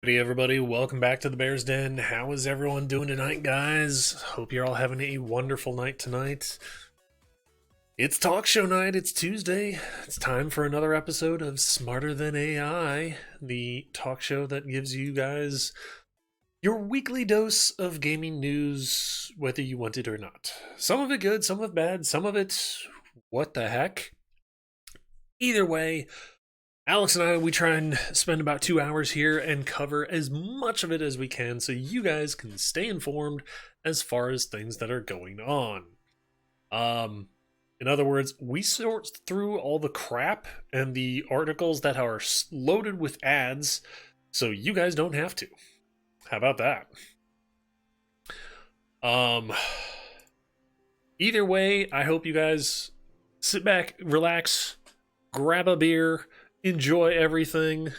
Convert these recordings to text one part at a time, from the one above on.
Hey everybody, welcome back to the Bears Den. How is everyone doing tonight, guys? Hope you're all having a wonderful night tonight. It's talk show night, it's Tuesday. It's time for another episode of Smarter Than AI, the talk show that gives you guys your weekly dose of gaming news, whether you want it or not. Some of it good, some of it bad, some of it what the heck. Either way, Alex and I, we try and spend about 2 hours here and cover as much of it as we can so you guys can stay informed as far as things that are going on. In other words, we sort through all the crap and the articles that are loaded with ads so you guys don't have to. How about that? Either way, I hope you guys sit back, relax, grab a beer, enjoy everything.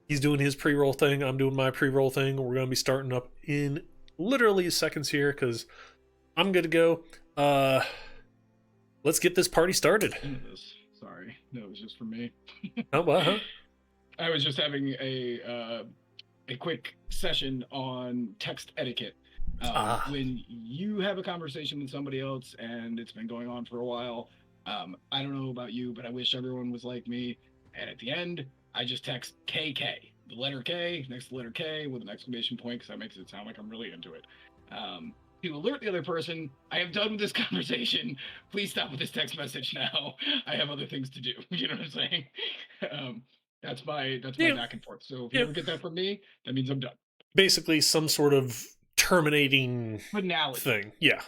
He's doing his pre-roll thing, I'm doing my pre-roll thing. We're gonna be starting up in literally seconds here because I'm good to go. Let's get this party started. Sorry, that was just for me. Oh, what? Huh? I was just having a quick session on text etiquette. When you have a conversation with somebody else and it's been going on for a while, I don't know about you, but I wish everyone was like me. And at the end, I just text KK, the letter K next to the letter K with an exclamation point because that makes it sound like I'm really into it. To alert the other person, I am done with this conversation. Please stop with this text message now. I have other things to do. You know what I'm saying? That's my back and forth. So if you ever get that from me, that means I'm done. Basically, some sort of terminating finality thing. Yeah.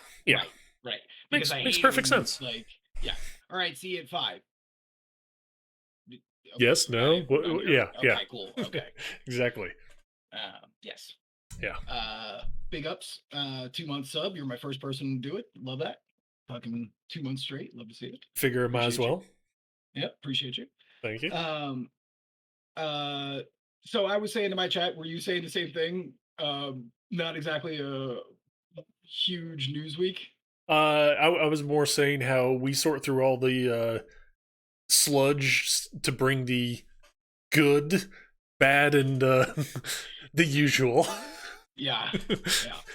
Right. Because makes perfect sense. Like, yeah. All right. See you at 5. Okay, yes. No. Yeah. Okay. Yeah. Cool. Okay. Exactly. Yes. Yeah. Big ups. 2-month sub. You're my first person to do it. Love that. Fucking 2 months straight. Love to see it. Figure it might as well. Yep. Appreciate you. Thank you. So I was saying to my chat, were you saying the same thing? Not exactly a huge news week. I was more saying how we sort through all the sludge to bring the good, bad, and the usual. Yeah.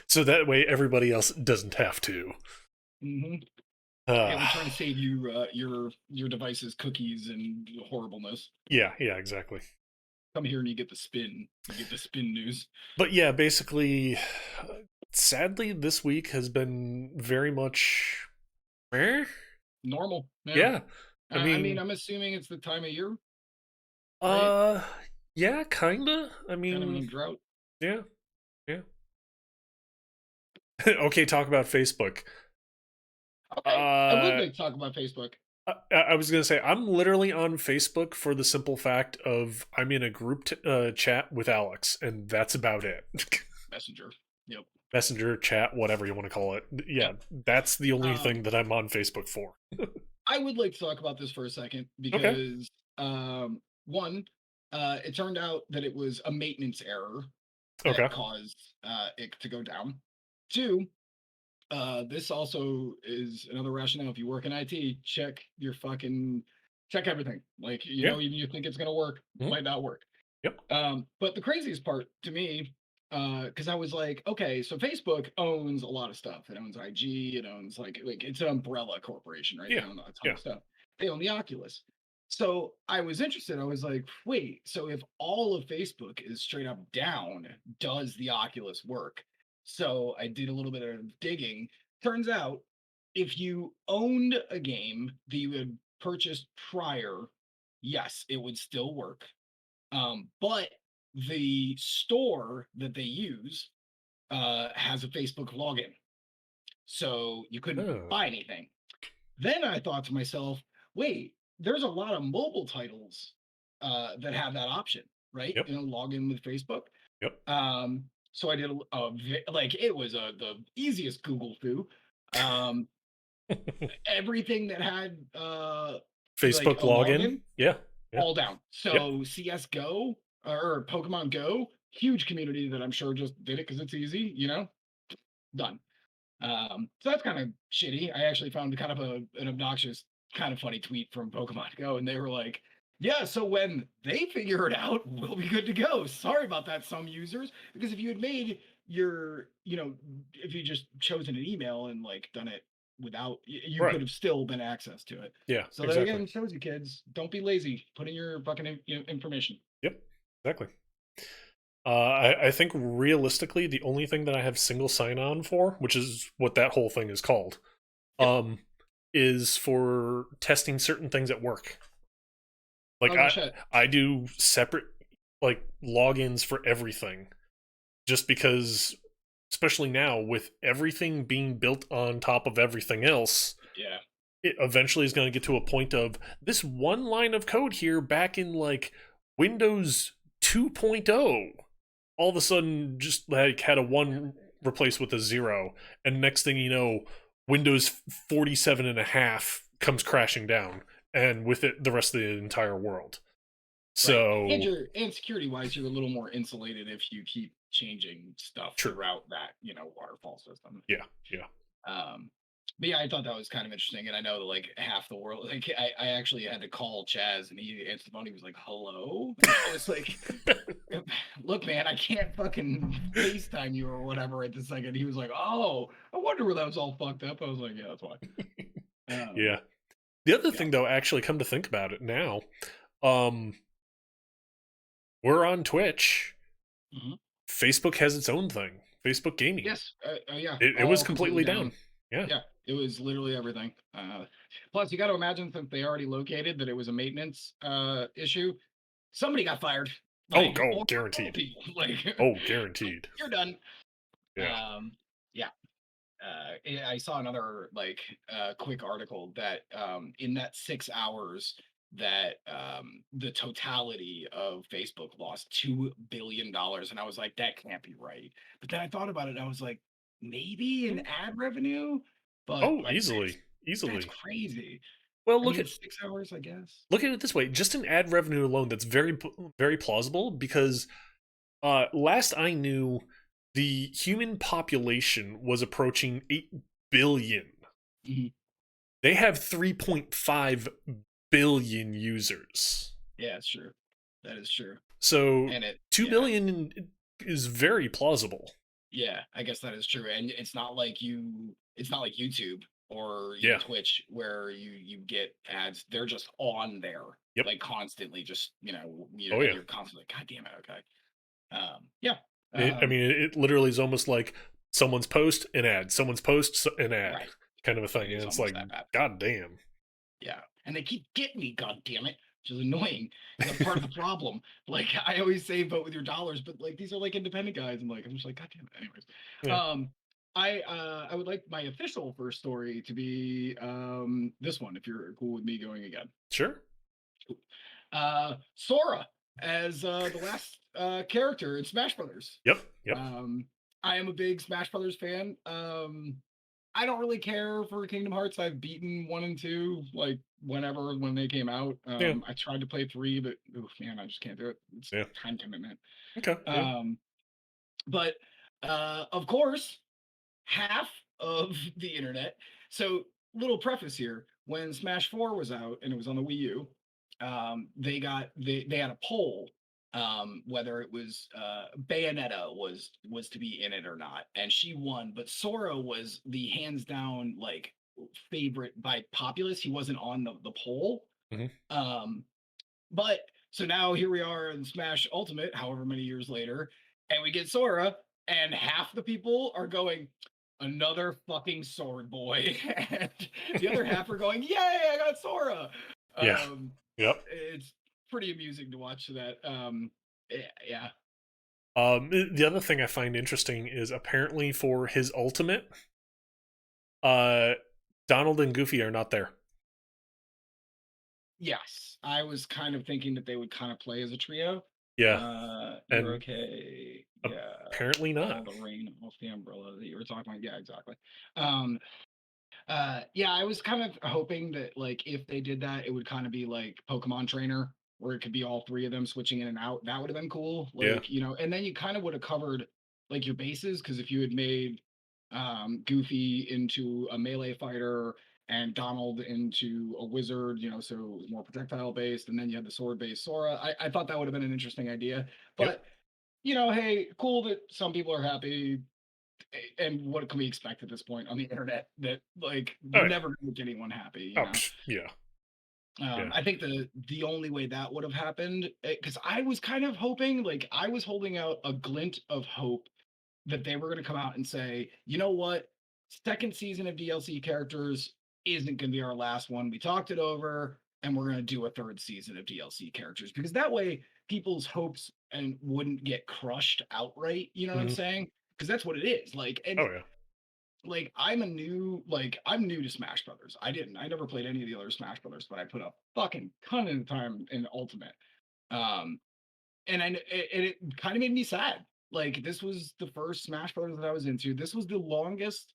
So that way everybody else doesn't have to. Mm-hmm. Yeah, we're trying to save you your device's cookies and horribleness. Yeah, exactly. Come here and you get the spin. You get the spin news. But yeah, basically, sadly, this week has been very much normal. Yeah. I mean, I'm assuming it's the time of year. Right? Yeah, kinda. I mean, kind of in a drought. Yeah. Okay, talk about Facebook. Okay, I would like to talk about Facebook. I was gonna say I'm literally on Facebook for the simple fact of I'm in a group chat with Alex, and that's about it. Messenger. Yep. Messenger chat, whatever you want to call it. Yeah, that's the only thing that I'm on Facebook for. I would like to talk about this for a second because one, it turned out that it was a maintenance error that caused it to go down. 2, this also is another rationale. If you work in IT, check everything. Like, know, even you think it's going to work, might not work. Yep. But the craziest part to me, because I was like, okay, so Facebook owns a lot of stuff. It owns IG. It owns like it's an umbrella corporation, right? Yeah. They own a ton of stuff. They own the Oculus. So I was interested. I was like, wait, so if all of Facebook is straight up down, does the Oculus work? So I did a little bit of digging. Turns out, if you owned a game that you had purchased prior, yes, it would still work. But the store that they use has a Facebook login. So you couldn't buy anything. Then I thought to myself, wait, there's a lot of mobile titles that have that option, right? Yep. Log in with Facebook. Yep. So I did it was the easiest Google foo. Everything that had Facebook login. Yeah. All down. So CS:GO or Pokemon Go, huge community that I'm sure just did it because it's easy, done. So that's kind of shitty. I actually found kind of an obnoxious, kind of funny tweet from Pokemon Go, and they were like, Yeah, so when they figure it out, we'll be good to go. Sorry about that, some users, because if you had made your, if you just chosen an email and like done it without, you Right. could have still been access to it. Yeah, So that exactly. again shows you kids, don't be lazy. Put in your fucking information. Yep, exactly. I think realistically, the only thing that I have single sign on for, which is what that whole thing is called, Yep. um, is for testing certain things at work. Like Oh no shit. I do separate like logins for everything, just because, especially now with everything being built on top of everything else, Yeah. it eventually is going to get to a point of this one line of code here back in like Windows 2.0 all of a sudden just like had a one replaced with a zero, and next thing you know, Windows 47 and a half comes crashing down, and with it the rest of the entire world. Right. And So you're and security wise, you're a little more insulated if you keep changing stuff true. throughout that, waterfall system. Yeah, yeah. Um, but yeah, I thought that was kind of interesting, and I know that like half the world, like I actually had to call Chaz, and he answered the phone. He was like, "Hello," and I was like, "Look, man, I can't fucking FaceTime you or whatever at the second." He was like, "Oh, I wonder where that was all fucked up." I was like, "Yeah, that's why." Um, Yeah. The other yeah. thing though, actually come to think about it now, um we're on Twitch. Mhm. Facebook has its own thing. Facebook Gaming. Yes. Yeah. It was All completely completely down. down. Yeah. Yeah. It was literally everything. Plus, you got to imagine since they already located that it was a maintenance issue, somebody got fired, Oh, like, oh, or all guaranteed. people, like, Oh, guaranteed. you're done. Yeah. Um, yeah. I saw another like quick article that in that 6 hours that the totality of Facebook lost $2 billion, and I was like, that can't be right. But then I thought about it, and I was like, maybe an ad revenue, but Oh, like easily, that's easily. crazy. Well, I mean, 6 hours, I guess. look at it this way: just in ad revenue alone, that's very plausible. Because last I knew, the human population was approaching 8 billion. Mhm. They have 3.5 billion users. Yeah, it's true. That is true. So And it, two yeah. billion is very plausible. Yeah, I guess that is true, and it's not like YouTube or even Yeah. Twitch where you get ads. They're just on there, Yep. like, constantly, just, Oh and yeah. you're constantly like, "God damn it, okay." Yeah, I mean, it literally is almost like someone's post an ad, someone's post an ad, right. kind of a It thing, and is it's almost like, that bad. god damn. Yeah, and they keep getting me, god damn it, which is annoying, and that's part of the problem. Like, I always say vote with your dollars, but, like, these are, like, independent guys, and, like, I'm just like, "God damn it." Anyways, Yeah. um, I would like my official first story to be, this one, if you're cool with me going again. Sure. Sora as, the last, character in Smash Brothers. Yep. Yep. Um, I am a big Smash Brothers fan. I don't really care for Kingdom Hearts. I've beaten 1 and 2, like, whenever when they came out. Yeah. I tried to play 3, but, oof, man, I just can't do it. It's Yeah. time commitment. Okay. Yeah. Um, but, of course, half of the internet. So, little preface here: when Smash 4 was out and it was on the Wii U, they had a poll whether it was Bayonetta was to be in it or not, and she won. But Sora was the hands down like favorite by populace. He wasn't on the poll. Hmm. Um, but so now here we are in Smash Ultimate, however many years later, and we get Sora, and half the people are going, another fucking sword boy. And the other half are going, yay, I got Sora. Yeah. Um, Yep. it's pretty amusing to watch that. Yeah. The other thing I find interesting is apparently for his ultimate, uh, Donald and Goofy are not there. Yes. I was kind of thinking that they would kind of play as a trio. Yeah, You're and okay. Yeah. apparently not. All the rain off the umbrella that you were talking about. Yeah, exactly. Um, yeah, I was kind of hoping that like if they did that, it would kind of be like Pokemon Trainer, where it could be all three of them switching in and out. That would have been cool. Yeah. Like, and then you kind of would have covered like your bases, because if you had made Goofy into a melee fighter and Donald into a wizard, so more projectile based, and then you had the sword based Sora. I thought that would have been an interesting idea, Yep. but hey, cool that some people are happy. And what can we expect at this point on the internet? That like Oh you're yeah. never going to make anyone happy, Oh yeah. Yeah. I think the only way that would have happened, because I was kind of hoping, like I was holding out a glint of hope that they were going to come out and say, you know what, second season of DLC characters isn't going to be our last one. We talked it over, and we're going to do a third season of DLC characters, because that way people's hopes and wouldn't get crushed outright. You know what I'm Hmm. saying? Because that's what it is. Oh yeah. Like I'm new to Smash Brothers. I never played any of the other Smash Brothers, but I put a fucking ton of time in Ultimate. Um, and it kind of made me sad. Like this was the first Smash Brothers that I was into. This was the longest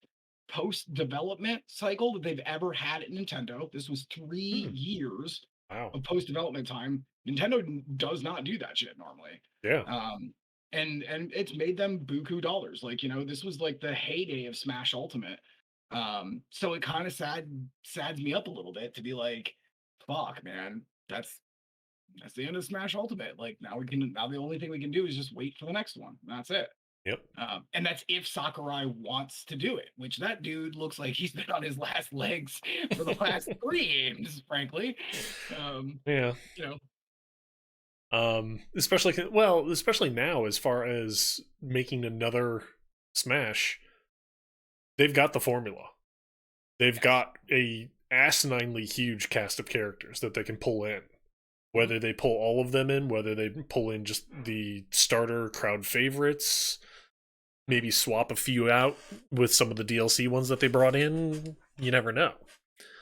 post development cycle that they've ever had at Nintendo. This was three Hmm. years Wow. of post development time. Nintendo does not do that shit normally. Yeah. Um, and it's made them buku dollars. Like, this was like the heyday of Smash Ultimate. So it kind of sads me up a little bit to be like, fuck, man, that's the end of Smash Ultimate. Like now the only thing we can do is just wait for the next one. That's it. Yep. And that's if Sakurai wants to do it, which that dude looks like he's been on his last legs for the last three games, frankly. Um, Yeah. you know, Especially now, as far as making another Smash, they've got the formula. They've yes. got a asininely huge cast of characters that they can pull in. Whether they pull all of them in, whether they pull in just the starter crowd favorites, maybe swap a few out with some of the DLC ones that they brought in, you never know.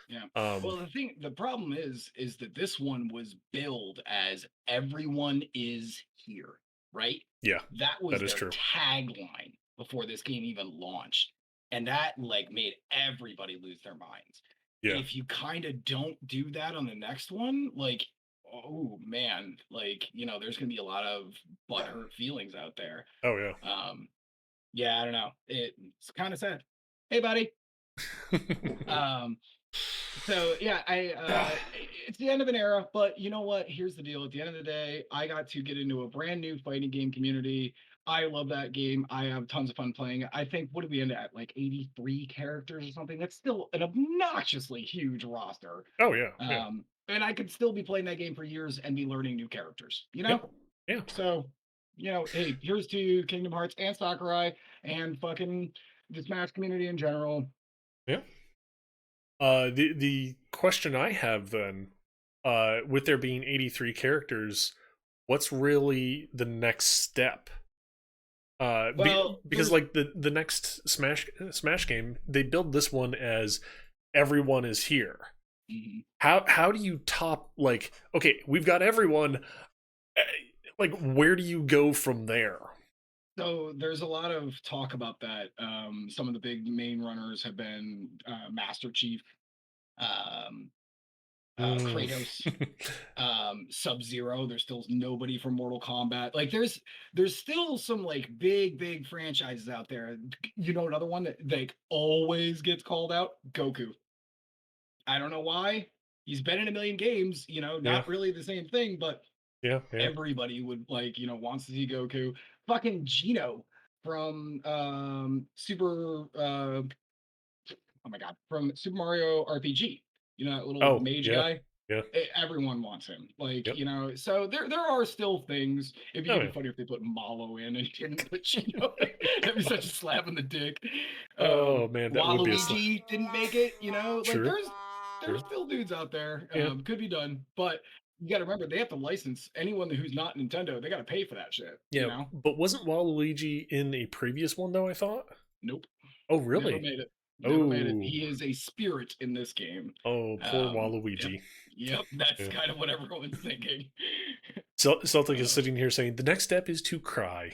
Yeah. Um, Well, the problem is that this one was billed as everyone is here, right? yeah, That was that is their true. tagline before this game even launched. And that like made everybody lose their minds. Yeah. If you kind of don't do that on the next one, like, oh man, like, there's gonna be a lot of butthurt feelings out there. Oh yeah. Um, yeah, I don't know. It's kind of sad. Hey, buddy. Um, so yeah, it's the end of an era, but you know what? Here's the deal. At the end of the day, I got to get into a brand new fighting game community. I love that game. I have tons of fun playing it. I think what did we end at? Like 83 characters or something? That's still an obnoxiously huge roster. Oh yeah. Yeah. And I could still be playing that game for years and be learning new characters, Yep. Yeah. So, hey, here's to Kingdom Hearts and Sakurai and fucking the Smash community in general. Yeah. The question I have then, with there being 83 characters, what's really the next step? Well, Because there's like the next Smash game, they build this one as everyone is here. Mhm. How do you top, like, okay, we've got everyone, eh, like where do you go from there? So there's a lot of talk about that. Some of the big main runners have been Master Chief, um, Mm. Kratos, Sub Zero. There's still nobody from Mortal Kombat. Like there's still some like big franchises out there. Another one that like always gets called out, Goku. I don't know why. He's been in a million games. Yeah, Not really the same thing, but yeah, yeah. everybody would like wants to see Goku. Fucking Gino from Super oh my god, from Super Mario RPG. That little Oh, mage yeah, guy. yeah, Everyone wants him. Like, yep. So there are still things. It'd be Oh even yeah. funny if they put Malo in and didn't put Gino. That'd be such a slap in the dick. Oh man, that would be a Waluigi didn't make it. Like true, there's true. still dudes out there. Yeah, Could be done, but you got to remember they have to license anyone who's not Nintendo. They got to pay for that shit. yeah. But wasn't Waluigi in a previous one though? I thought. Nope, Oh never really? made it. Never made it. Oh, He is a spirit in this game. oh, poor Yep, Waluigi. yep. That's Yeah. kind of what everyone's thinking. Celtic is Uh, sitting here saying the next step is to cry.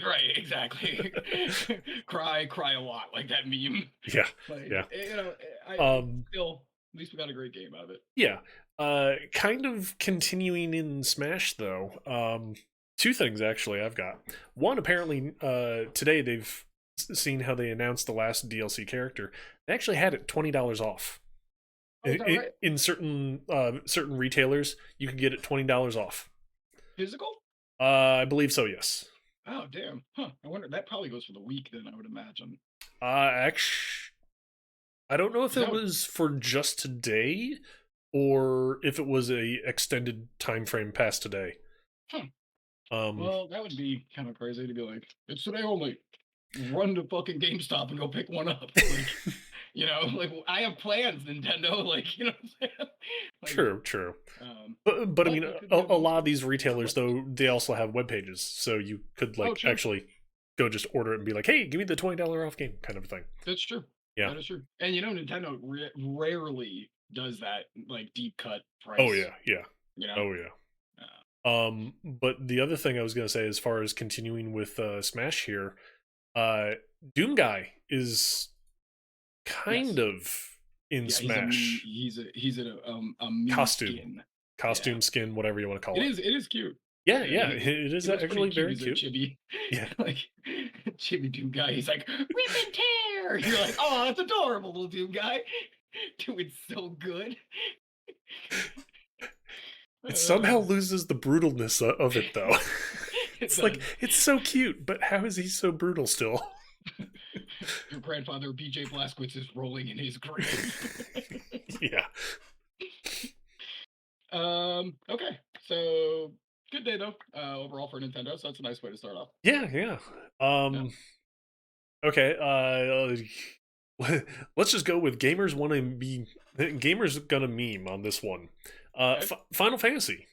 right, exactly. Cry a lot, like that meme. Yeah, Like yeah. I Um, still at least we got a great game out of it. yeah. Kind of continuing in Smash though. Two things actually I've got. One, apparently, today they've seen how they announced the last DLC character. They actually had it $20 off. Oh, is that right? In certain retailers, you can get it $20 off. Physical? I believe so. Yes. Oh, damn. Huh. I wonder. That probably goes for the week then, I would imagine. Actually, I don't know if 'Cause it that would. was for just today or if it was a extended time frame past today. Huh. Um, Well, that would be kind of crazy to be like, it's today only. Run to fucking GameStop and go pick one up. Like, like I have plans, Nintendo. Like, you know what I'm saying? Like, true, true. um, But I but mean, you could a, get a them lot of for these cheaper retailers, ways. though, they also have web pages, so you could Oh, like true. actually go just order it and be like, "Hey, give me the $20 off game," kind of thing. That's true. Yeah. That is true. And Nintendo rarely does that like deep cut Oh price. yeah, yeah. You know. Oh yeah. Uh, But the other thing I was gonna say, as far as continuing with Smash here, uh, Doom Guy is kind yes. of in Yeah. He's a meme. Smash He's a meme costume, skin. Yeah. skin, whatever you want to call It it. is. It is cute. Yeah, Yeah. yeah, it He is looks pretty actually cute very as a cute. chibi, Yeah, like chibi Doom guy. He's like rip and tear. You're like, oh, that's adorable, little Doom guy. Doing so good. it somehow Uh, loses the brutalness of it though. it It's like does. it's so cute, but how is he so brutal still? Your grandfather, BJ Blazkowicz, is rolling in his grave. Yeah, Okay. So good day though. Overall for Nintendo. So that's a nice way to start off. yeah, yeah. Yeah. Okay. Let's just go with gamers want to be gamers gonna meme on this one. Okay. Final Fantasy.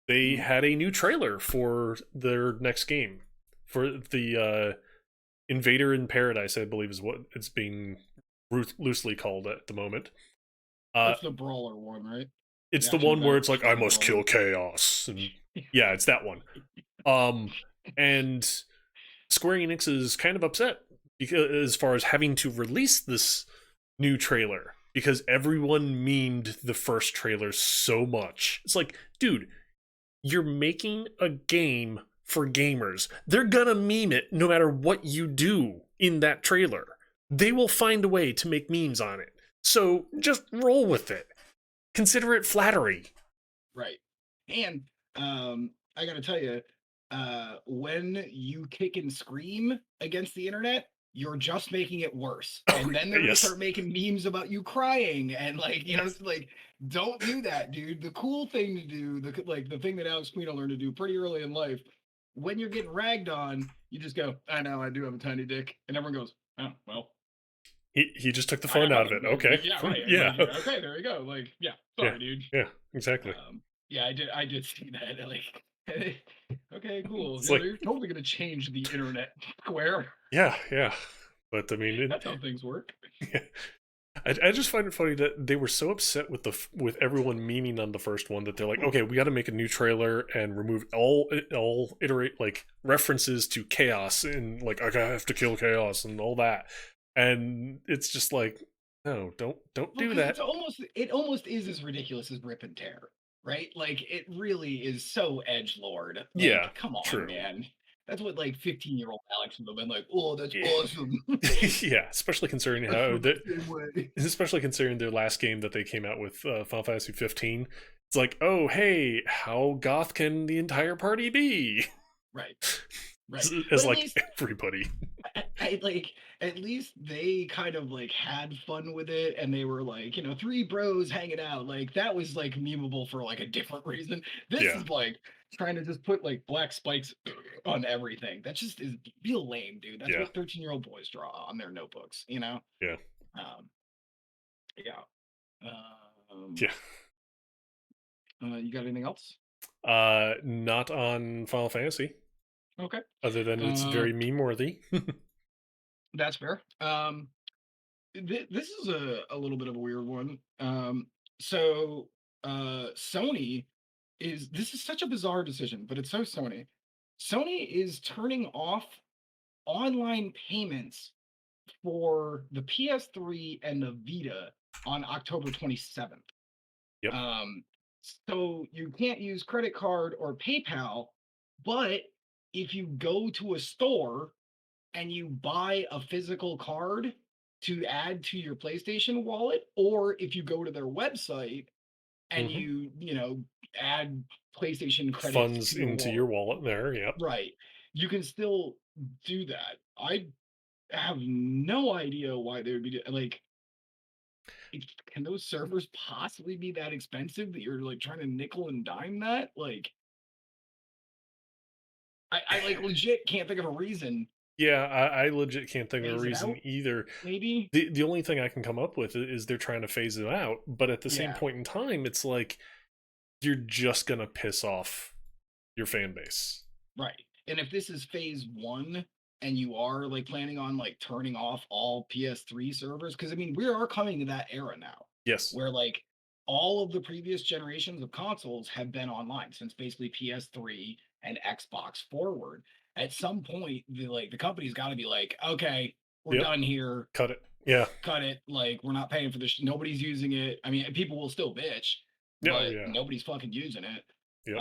They Mhm. had a new trailer for their next game for the Invader in Paradise, I believe is what it's being loosely called at the moment. Uh, That's the brawler one, right? The it's the action one where adventure it's like I must brawler. kill chaos, and yeah, it's that one. Um, and Square Enix is kind of upset because as far as having to release this new trailer because everyone memed the first trailer so much. It's like, dude, you're making a game for gamers. They're gonna meme it no matter what you do in that trailer. They will find a way to make memes on it. So just roll with it. Consider it flattery. Right. And I gotta tell you, when you kick and scream against the internet, you're just making it worse. Oh, And then they're gonna yes. start making memes about you crying and like, it's like, don't do that, dude. The cool thing to do, the thing that Alex Quino learned to do pretty early in life, when you're getting ragged on, you just go, I know I do have a tiny dick, and everyone goes, oh well, He just took the I fun have out of other, it. Okay. yeah, right. Yeah. Like, okay, there you go. Like, yeah, Yeah. sorry, dude. Yeah. Exactly. Yeah, I did see that. Like, okay, cool. It's Yeah, like, they're totally gonna change the internet square. yeah, yeah. But I mean, That's how things work. I just find it funny that they were so upset with with everyone memeing on the first one that they're like, okay, we got to make a new trailer and remove all iterate like references to chaos and like I have to kill chaos and all that, and it's just like, no, don't Well, do because that. it almost is as ridiculous as rip and tear, right? Like it really is so edge lord. Yeah, Like, come on, true. man. That's what like 15-year-old Alex would have been like. Oh, that's Yeah, awesome. yeah. Especially considering I how feel the same way. especially considering their last game that they came out with, Final Fantasy 15. It's like, oh hey, how goth can the entire party be? Right, right. As But at like least everybody. I like at least they kind of like had fun with it and they were like, three bros hanging out. Like that was like memeable for like a different reason. This Yeah, is like trying to just put like black spikes on everything. That just is real lame, dude. That's yeah, what 13-year-old boys draw on their notebooks. yeah, Um, yeah. Um, yeah. you got anything else? Not on Final Fantasy, Okay. other than it's Uh, very meme worthy. that's fair. This is a little bit of a weird one. So Sony is this is such a bizarre decision, but it's so Sony. Sony is turning off online payments for the PS3 and the Vita on October 27th. Yep. Um, so you can't use credit card or PayPal, but if you go to a store and you buy a physical card, to add to your PlayStation wallet, or if you go to their website and Hmm. add PlayStation credits Funds to your into your wallet. wallet there. Yep. Right. You can still do that. I have no idea why they would be like, can those servers possibly be that expensive that you're like trying to nickel and dime that? Like, I like legit can't think of a reason. Yeah, I legit can't think of a Phase it reason out, either. maybe. The only thing I can come up with is they're trying to phase it out, but at the same Yeah, point in time, it's like you're just gonna piss off your fan base. right. And if this is phase one and you are like planning on like turning off all PS3 servers, because I mean, we are coming to that era now Yes. where like all of the previous generations of consoles have been online since basically PS3 and Xbox forward. At some point, the company's got to be like, okay, we're Yep. done here. Cut it. Yeah. Cut it. Like, we're not paying for this. Nobody's using it. I mean, people will still bitch, Yeah. Oh but yeah. nobody's fucking using it. Yep.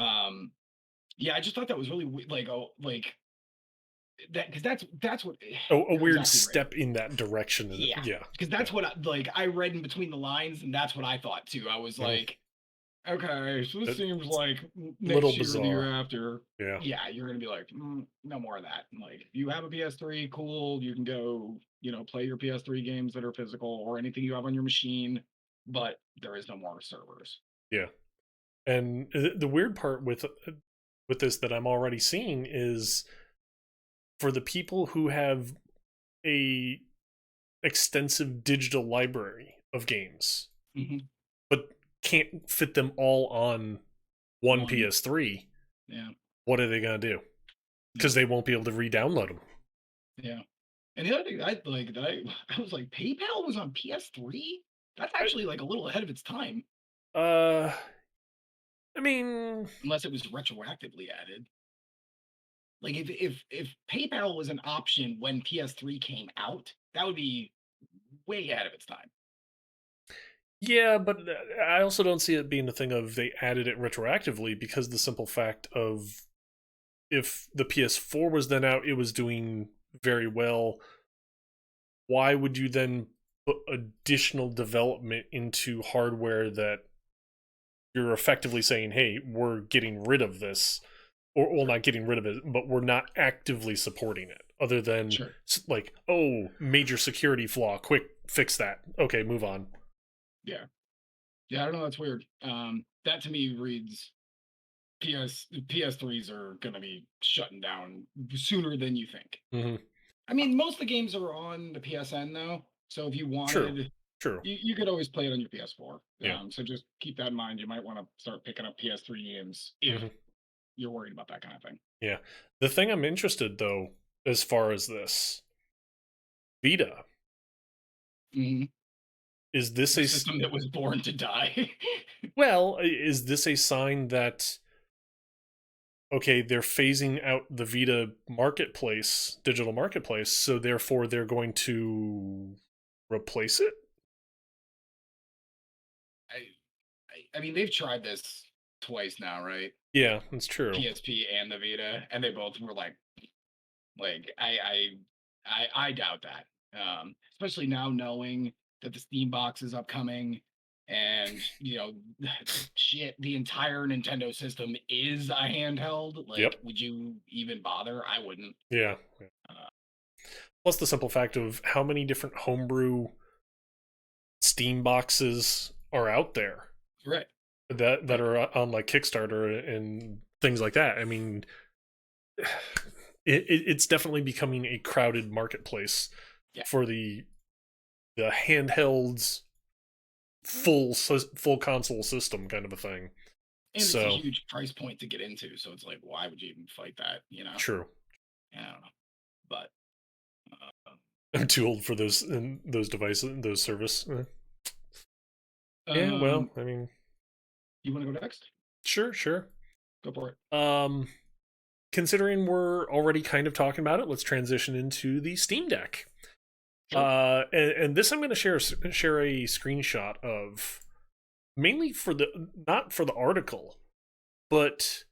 Yeah, I just thought that was really like, oh, like that, because that's what A you're weird exactly right. step in that direction. Yeah, Yeah. because Yeah. that's what I read in between the lines, and that's what I thought too. I was Mhm. like, okay, so this seems It's like a little next year or the bizarre. year after. Yeah. Yeah, you're gonna be like, no more of that. Like, if you have a PS3, cool, you can go, play your PS3 games that are physical or anything you have on your machine, but there is no more servers. Yeah. And the weird part with this that I'm already seeing is for the people who have a extensive digital library of games, Hmm. but can't fit them all on one One, PS3, yeah, what are they going to do? yeah, Because they won't be able to re-download them. yeah. And the other thing I like that I was like, PayPal was on PS3. That's actually like a little ahead of its time, Uh, I mean, unless it was retroactively added. Like, if PayPal was an option when PS3 came out, that would be way ahead of its time. yeah, but I also don't see it being a thing of they added it retroactively because the simple fact of if the PS4 was then out, it was doing very well. Why would you then put additional development into hardware that you're effectively saying, hey, we're getting rid of this, or well, Sure. not getting rid of it, but we're not actively supporting it, other than Sure. like, oh, major security flaw, quick fix that. Okay, move on. Yeah. Yeah, I don't know, that's weird. That to me reads PS3s are gonna be shutting down sooner than you think. Hmm. I mean, most of the games are on the PSN though, so if you True, wanted, true. you could always play it on your PS4. Yeah. So just keep that in mind. You might want to start picking up PS3 games if Hmm. you're worried about that kind of thing. Yeah. The thing I'm interested though, as far as this Vita, Mhm. is this The a system that was born to die. well? Is this a sign that okay, they're phasing out the Vita marketplace, digital marketplace, so therefore they're going to replace it? I mean, they've tried this twice now, right? Yeah, that's true. PSP and the Vita, and they both were like I doubt that. Especially now knowing that the Steam box is upcoming, and shit, the entire Nintendo system is a handheld. Like, Yep. would you even bother? I wouldn't. Yeah. Uh, Plus the simple fact of how many different homebrew Steam boxes are out there right, that right, are on like Kickstarter and things like that. I mean, it's definitely becoming a crowded marketplace yeah. for the handhelds full console system kind of a thing. And it's a So huge price point to get into, so it's like, why would you even fight that? true. I don't know, but. Uh, I'm too old for those devices, those service. Yeah, well, um, I mean, you want to go next? sure, sure. Go for it. Um, considering we're already kind of talking about it, let's transition into the Steam Deck. Sure. And this I'm going to share a screenshot of, mainly for the not for the article, but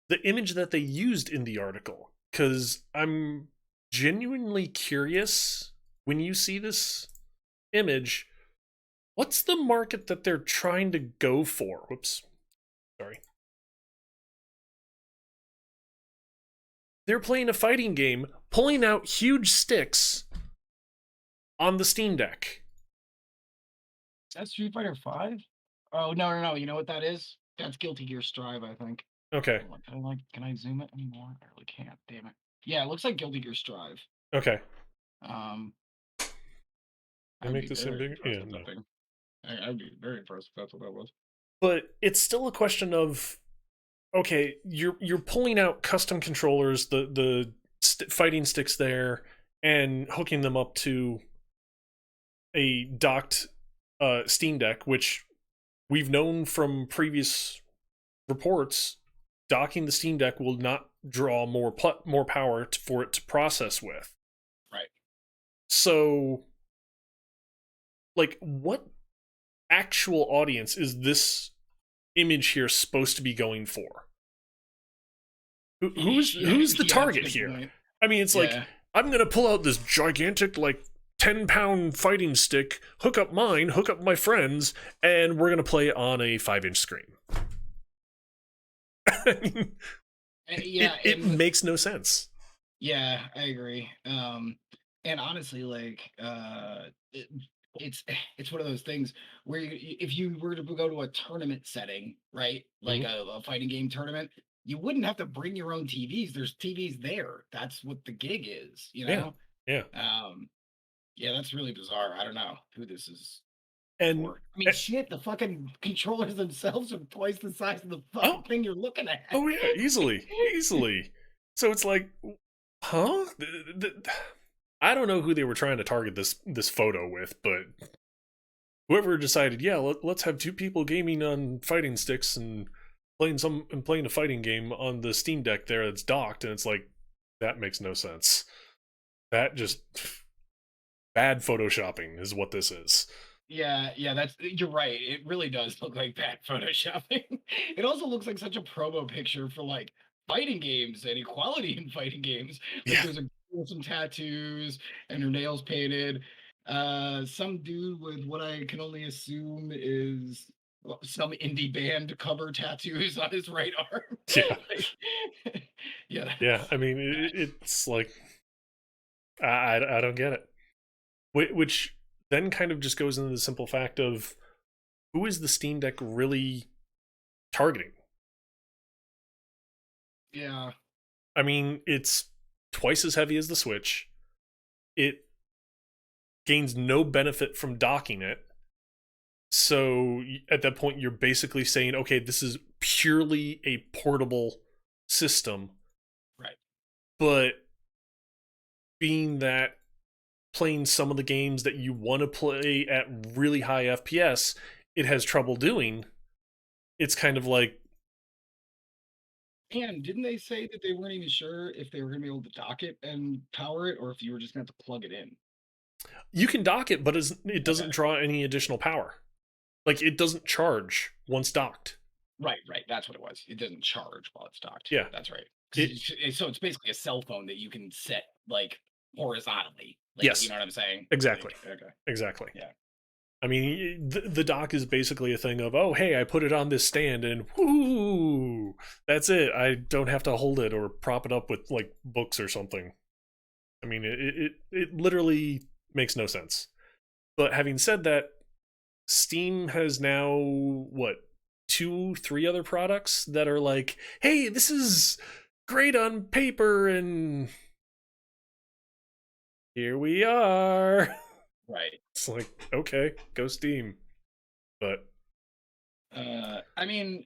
the image that they used in the article, because I'm genuinely curious when you see this image, what's the market that they're trying to go for? Whoops, sorry. They're playing a fighting game, pulling out huge sticks on the Steam Deck. That's Street Fighter 5? Oh, no, no, no. You know what that is? That's Guilty Gear Strive, I think. Okay. Hold on, can I zoom it anymore? I really can't. Damn it. Yeah, it looks like Guilty Gear Strive. Okay. Um, They I'd make be the same very big. impressed Yeah, with no. that thing. I'd be very impressed if that's what that was. But it's still a question of, okay, you're pulling out custom controllers, the fighting sticks there, and hooking them up to a docked Steam Deck, which we've known from previous reports, docking the Steam Deck will not draw more power for it to process with. Right. So, like, what actual audience is this image here supposed to be going for? Who's Yeah, who's the yeah, that's a target good here? point. I mean, it's like, Yeah. I'm gonna pull out this gigantic, like, 10-pound fighting stick, hook up mine, hook up my friends, and we're gonna play on a 5-inch screen. I mean, Yeah, it and makes no sense. yeah, I agree. And honestly, like, it's it's one of those things where if you were to go to a tournament setting, right, like Mhm. a fighting game tournament, you wouldn't have to bring your own TVs. There's TVs there. That's what the gig is, you Yeah, know. yeah, Um, yeah, that's really bizarre. I don't know who this is and for. I mean, eh, shit, the fucking controllers themselves are twice the size of the oh, fucking thing you're looking at. oh yeah, easily, easily. So it's like, huh? I don't know who they were trying to target this photo with, but whoever decided, yeah, let's have two people gaming on fighting sticks and playing a fighting game on the Steam Deck there that's docked, and it's like, that makes no sense. That just bad photoshopping is what this is. Yeah, yeah, that's you're right. It really does look like bad photoshopping. It also looks like such a promo picture for like fighting games and equality in fighting games. Like Yeah, there's a girl with some tattoos and her nails painted. Some dude with what I can only assume is some indie band cover tattoos on his right arm. yeah, Like, yeah. yeah. I mean, it's like, I don't get it. Which then kind of just goes into the simple fact of, who is the Steam Deck really targeting? Yeah. I mean, it's twice as heavy as the Switch. It gains no benefit from docking it. So at that point, you're basically saying, okay, this is purely a portable system. Right. But being that playing some of the games that you want to play at really high FPS, it has trouble doing, it's kind of like, And didn't they say that they weren't even sure if they were going to be able to dock it and power it, or if you were just going to have to plug it in? you can dock it, but it Okay. doesn't draw any additional power. Like, it doesn't charge once docked. Right, right. That's what it was. It doesn't charge while it's docked. Yeah. That's right. It, So it's basically a cell phone that you can set like horizontally. Like, you yes, know what I'm saying? exactly. Like, okay. Exactly. Yeah. I mean, the dock is basically a thing of, oh, hey, I put it on this stand and whoo, that's it. I don't have to hold it or prop it up with like books or something. I mean, it literally makes no sense. But having said that, Steam has now, what, 2, 3 other products that are like, hey, this is great on paper, and here we are. Right. It's like, okay, go Steam. But I mean,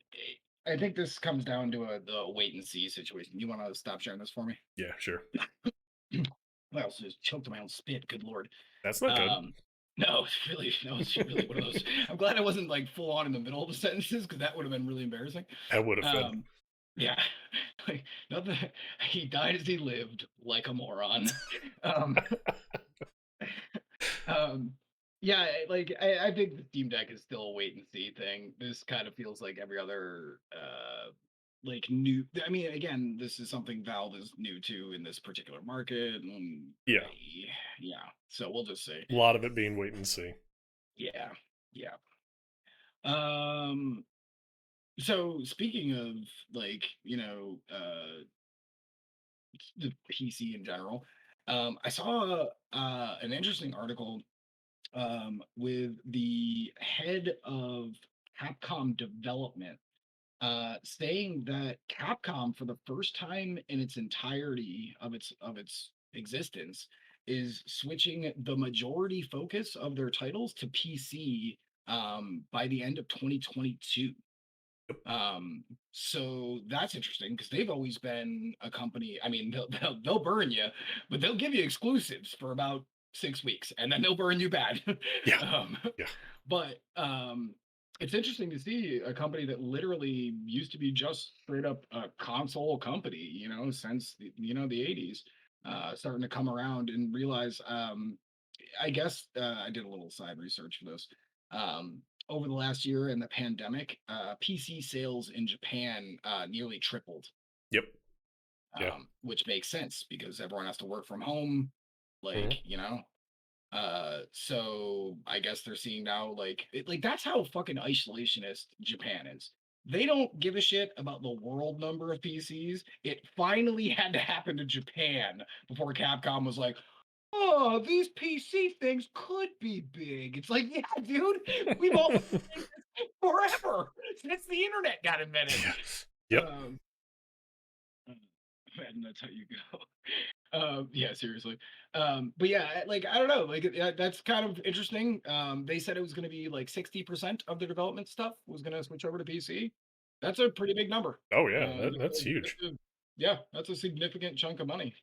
I think this comes down to the wait and see situation. You want to stop sharing this for me? yeah, sure. I also just choked on my own spit. Good lord. That's not good. Um, no, it's really one of those. I'm glad I wasn't like full on in the middle of the sentences because that would have been really embarrassing. That would have been. Um, yeah, like nothing. He died as he lived, like a moron. Um, um, yeah, like I think the Steam Deck is still a wait and see thing. This kind of feels like every other like new. I mean, again, this is something Valve is new to in this particular market. Yeah, Yeah, so we'll just say, a lot of it being wait and see. yeah, yeah. Um, so speaking of like, the PC in general, I saw an interesting article with the head of Capcom development saying that Capcom, for the first time in its entirety of its existence, is switching the majority focus of their titles to PC by the end of 2022. So that's interesting because they've always been a company. I mean, they'll burn you, but they'll give you exclusives for about 6 weeks, and then they'll burn you bad. Yeah, um, yeah, but it's interesting to see a company that literally used to be just straight up a console company, since the 80s, starting to come around and realize. I guess I did a little side research for this. Over the last year and the pandemic, PC sales in Japan nearly tripled, yep, yeah. which makes sense because everyone has to work from home. Like, Mhm. so I guess they're seeing now like that's how fucking isolationist Japan is. They don't give a shit about the world number of PCs. It finally had to happen to Japan before Capcom was like, oh, these PC things could be big. It's like, yeah, dude, we've all been saying this forever since the internet got invented. Yeah. Yep. Um, and that's how you go. Yeah, seriously. But yeah, like I don't know, like that's kind of interesting. They said it was going to be like 60% of the development stuff was going to switch over to PC. That's a pretty big number. Oh yeah, Uh, that's huge. yeah, that's a significant chunk of money.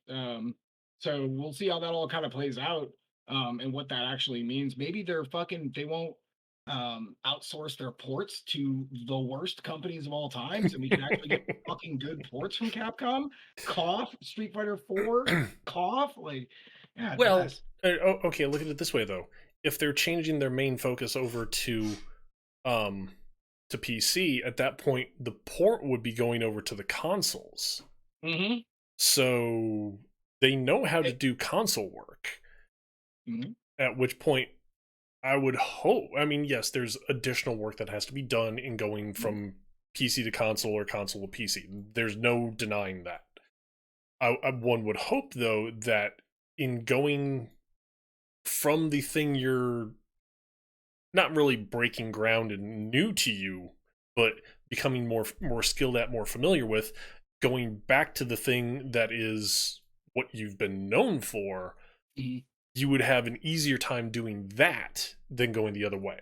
So we'll see how that all kind of plays out, and what that actually means. Maybe they won't outsource their ports to the worst companies of all times, and we can actually get fucking good ports from Capcom. Cough, Street Fighter 4, cough, like, yeah, Well, bless. okay, look at it this way though. If they're changing their main focus over um to PC, at that point the port would be going over to the consoles. Mm-hmm. So they know how to It, do console work. mhm. At which point I would hope, I mean, yes, there's additional work that has to be done in going from PC to console or console to PC. There's no denying that. One would hope though that in going from the thing you're not really breaking ground and new to you, but becoming more skilled at, more familiar with, going back to the thing that is what you've been known for, Mhm. you would have an easier time doing that than going the other way.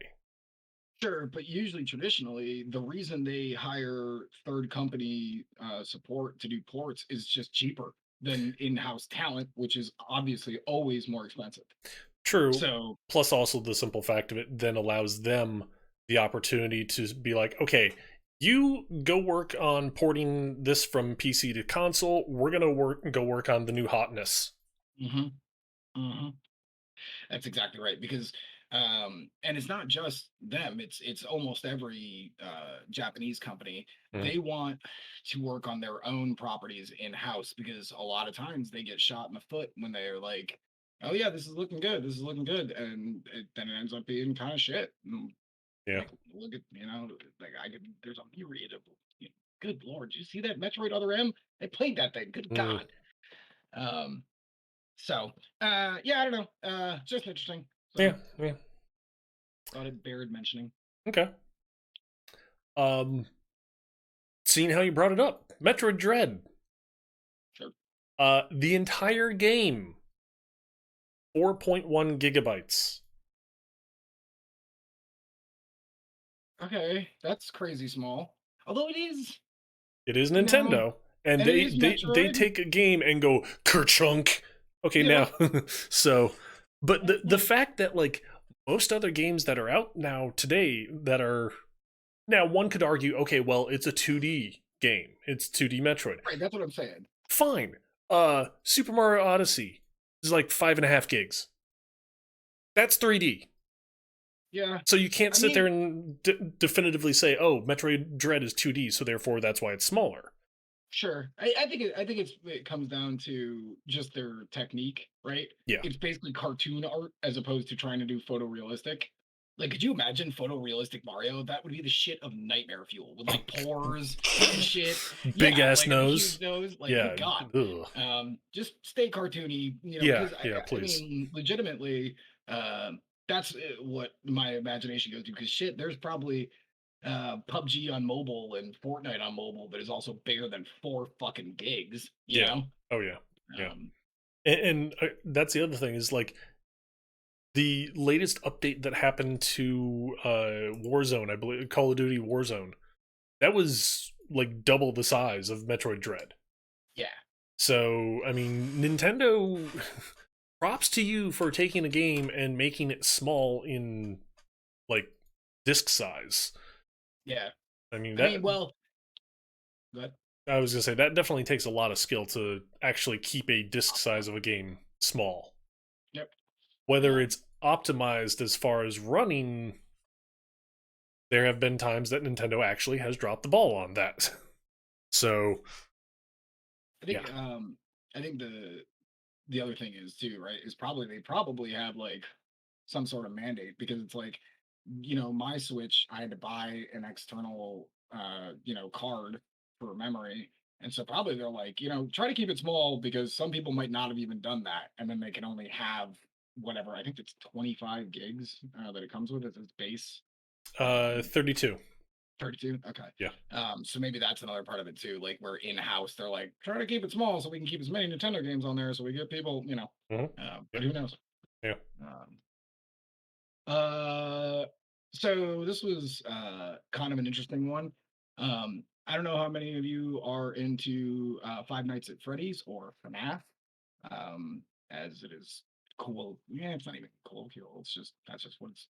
Sure, but usually traditionally, the reason they hire third company support to do ports is just cheaper than in-house talent, which is obviously always more expensive. True. So, Plus, also the simple fact of it then allows them the opportunity to be like, okay, you go work on porting this from PC to console. We're gonna go work on the new hotness. hmm hmm that's exactly right. Because, and it's not just them; it's almost every Japanese company. Mm, They want to work on their own properties in house because a lot of times they get shot in the foot when they're like, "Oh yeah, this is looking good. This is looking good," and then it ends up being kind of shit. yeah. Like, look at, like I could. There's a myriad of. You know, good lord, did you see that Metroid Other M? They played that thing. Good Mm, god. Um, so, yeah, I don't know. Just interesting. yeah. So Yeah. thought it bared mentioning. Okay. Um, seeing how you brought it up, Metroid Dread. Sure. The entire game, 4.1 gigabytes. Okay, that's crazy small. Although it is, It is you know, Nintendo, and and it they is they they Metroid. take a game and go kerchunk. Okay, Yeah. now, so, but the Like, fact that like most other games that are out now today that are now one could argue, okay, well, it's a 2D game, it's 2D Metroid, right, that's what I'm saying. fine. Super Mario Odyssey is like 5.5 gigs. That's 3D. Yeah. So you can't I sit there mean, and definitively say, "Oh, Metroid Dread is 2D, so therefore that's why it's smaller." sure. I think it comes down to just their technique, right? Yeah. It's basically cartoon art as opposed to trying to do photorealistic. Like, could you imagine photorealistic Mario? That would be the shit of nightmare fuel with like pores and shit. Big Yeah, ass like a huge nose. nose. Like, good Yeah. God. Ugh. Just stay cartoony, Yeah. because Yeah. I Please. mean, legitimately, that's what my imagination goes to. Because shit, there's probably PUBG on mobile and Fortnite on mobile that is also bigger than 4 fucking gigs, you Yeah. know? Oh yeah. Yeah. Um, And that's the other thing is like the latest update that happened to Warzone, I believe Call of Duty Warzone. That was like double the size of Metroid Dread. yeah, So, I mean, Nintendo props to you for taking a game and making it small in like disc size. yeah. I mean, I that mean, well, but I was gonna say that definitely takes a lot of skill to actually keep a disc size of a game small. yep. Whether Um, it's optimized as far as running, there have been times that Nintendo actually has dropped the ball on that. So, I yeah. think I think the other thing is too, right, is probably they probably have like some sort of mandate, because it's like, my Switch, I had to buy an external card for memory. And so probably they're like, try to keep it small, because some people might not have even done that. And then they can only have whatever. I think it's 25 gigs that it comes with as its base. 32. 32. Okay. Yeah. So maybe that's another part of it too. Like, we're in house, they're like, try to keep it small so we can keep as many Nintendo games on there so we get people, Hmm. but Yeah. who knows? Yeah. Um, uh, so this was kind of an interesting one. I don't know how many of you are into Five Nights at Freddy's or FNAF, as it is cool. Yeah, it's not even colloquial. It's just that's just what it's,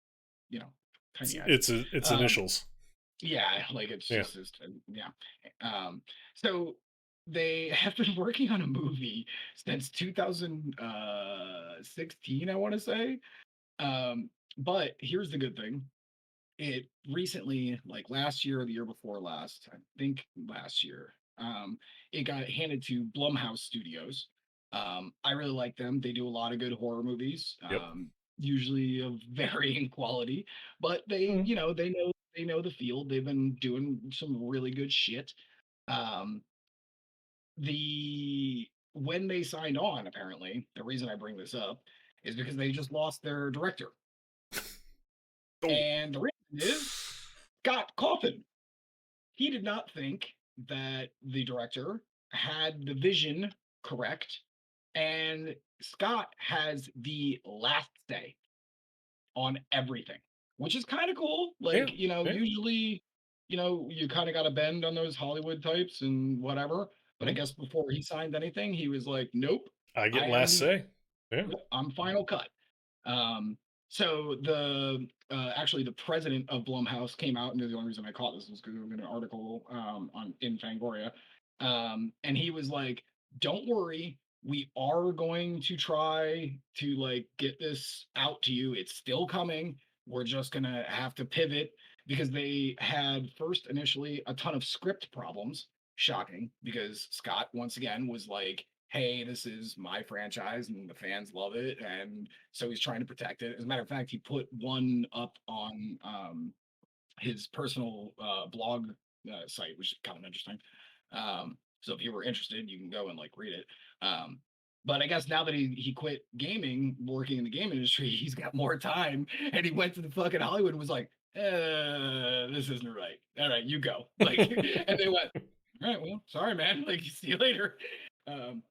you know, It's tiny eyes. it's Um, initials. yeah, like it's Yeah. just this, yeah. Um, so they have been working on a movie since 2016, I want to say. Um, but here's the good thing. It recently, like last year or the year before last, I think last year, it got handed to Blumhouse Studios. I really like them. They do a lot of good horror movies, Yep. usually of varying quality, but Mhm. they know the field. They've been doing some really good shit. Um, the when they signed on, apparently, the reason I bring this up is because they just lost their director. Oh. And the reason is Scott Cawthon. He did not think that the director had the vision correct, and Scott has the last say on everything, which is kind of cool. Yeah. Like, Yeah. usually, you kind of got to bend on those Hollywood types and whatever. But I Mhm. guess before he signed anything, he was like, "Nope, I get I last am, say. Yeah. yep, I'm final cut." So the actually the president of Blumhouse came out, and the only reason I caught this was because there was an article on in Fangoria, and he was like, "Don't worry, we are going to try to like get this out to you. It's still coming. We're just gonna have to pivot." Because they had first initially a ton of script problems. Shocking, because Scott once again was like, "Hey, this is my franchise and the fans love it," and so he's trying to protect it. As a matter of fact, he put one up on his personal blog site, which is kind of interesting. So if you were interested, you can go and like read it. Um, but I guess now that he quit gaming, working in the game industry, he's got more time, and he went to the fucking Hollywood and was like, "This isn't right. All right, you go." Like, and they went, "All right, well, sorry, man. Like, see you later." Um,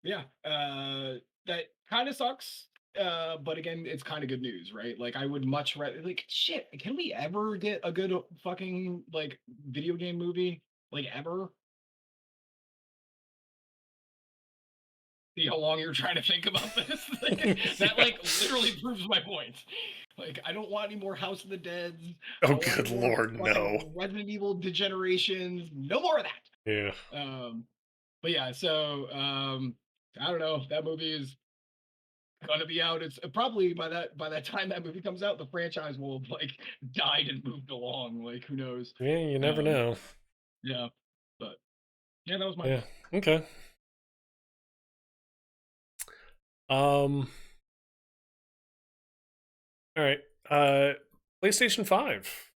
yeah, that kind of sucks. But again, it's kind of good news, right? Like, I would much rather, like, shit. Can we ever get a good fucking like video game movie? Like, ever? See how long you're trying to think about this? That Yeah. like literally proves my point. Like, I don't want any more House of the Dead. I Oh, don't want good any more lord, no. fucking Resident Evil degenerations. No more of that. Yeah. But yeah, so I don't know. That movie is gonna be out. It's probably by that time that movie comes out, the franchise will have like died and moved along. Like who knows? Yeah, you never Um, know. yeah, but yeah, that was mine. Yeah. Okay. Um. All right. PlayStation 5.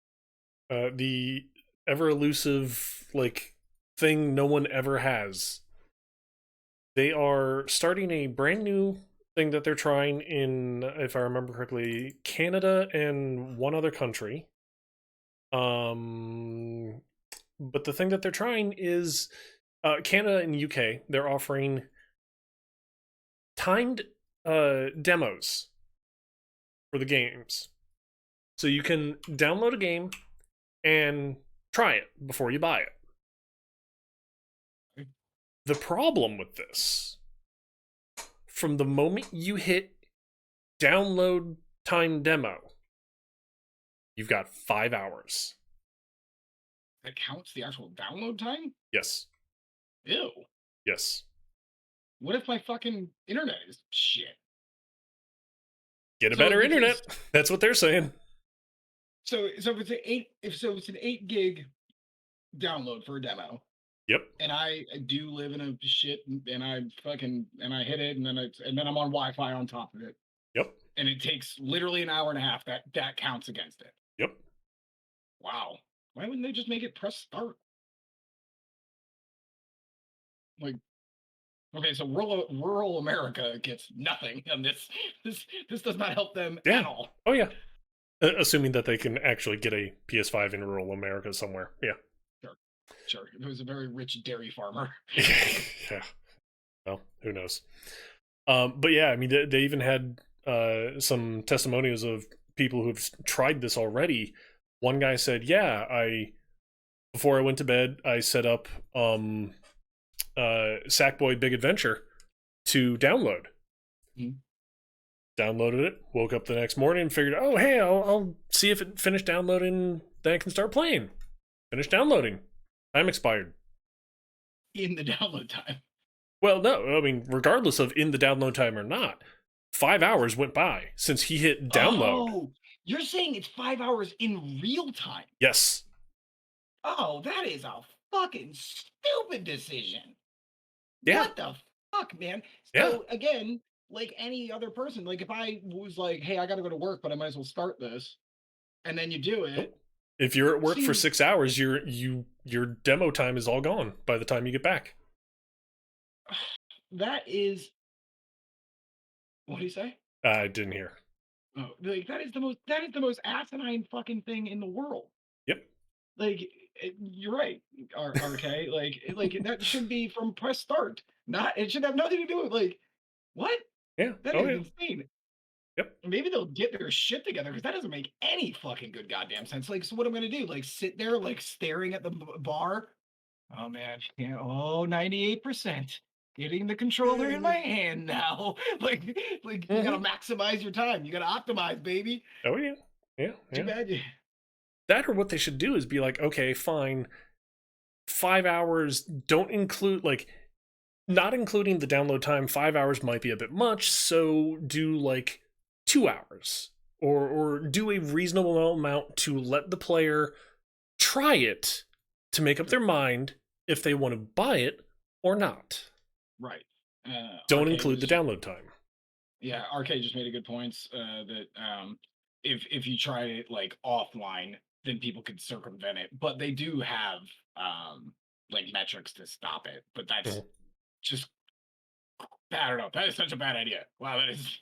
The ever elusive like thing no one ever has. They are starting a brand new thing that they're trying in, if I remember correctly, Canada and one other country. Um, but the thing that they're trying is Canada and UK. They're offering timed demos for the games, so you can download a game and try it before you buy it. The problem with this, from the moment you hit download time demo, you've got 5 hours. That counts the actual download time. Yes. Ew. Yes. What if my fucking internet is shit? Get a So better if internet. it's That's what they're saying. so if it's an eight if so it's an 8 gig download for a demo, Yep. and I do live in a shit, and I hit it, and then I'm on Wi-Fi on top of it, Yep. and it takes literally an hour and a half. That counts against it. Yep. Wow. Why wouldn't they just make it press start? Like, okay, so rural America gets nothing, and this does not help them at Yeah. all. Oh, yeah. Assuming that they can actually get a PS5 in rural America somewhere. Yeah. Sure, sure. It was a very rich dairy farmer. Yeah. Well, who knows? But yeah, I mean, they even had some testimonials of people who've tried this already. One guy said, "Yeah, I before I went to bed, I set up Sackboy Big Adventure to download. Mhm. Downloaded it. Woke up the next morning and figured, oh hey, I'll see if it finished downloading. Then I can start playing. Finished downloading. Time expired. In the download time. Well, no, I mean, regardless of in the download time or not, 5 hours went by since he hit download. Oh, you're saying it's 5 hours in real time? Yes. Oh, that is a fucking stupid decision. Yeah. What the fuck, man? Yeah. So again, like any other person, like if I was like, hey, I gotta go to work, but I might as well start this, and then you do it, Nope. If you're at work for seems 6 hours, your demo time is all gone by the time you get back. that is what do you say? I didn't hear. Oh, like that is the most asinine fucking thing in the world. Yep. Like you're right, RK. Like that should be from press start. Not it should have nothing to do with like what? Yeah. That Oh is yeah. insane. Yep. Maybe they'll get their shit together because that doesn't make any fucking good goddamn sense. Like, so what I'm gonna do? Like, sit there, like, staring at the bar? Oh man, yeah, oh, 98%. Getting the controller in my hand now. Like you gotta Mm-hmm. maximize your time. You gotta optimize, baby. Oh yeah. Yeah. Too Yeah. bad you. That or what they should do is be like, okay, fine. 5 hours don't include like not including the download time. 5 hours might be a bit much, so do like 2 hours, or do a reasonable amount to let the player try it to make up their mind if they want to buy it or not. Right. Don't RK include the was download time. Yeah, RK just made a good points that if you try it like offline, then people could circumvent it. But they do have like metrics to stop it. But that's Mhm. just I don't know. That is such a bad idea. Wow, that is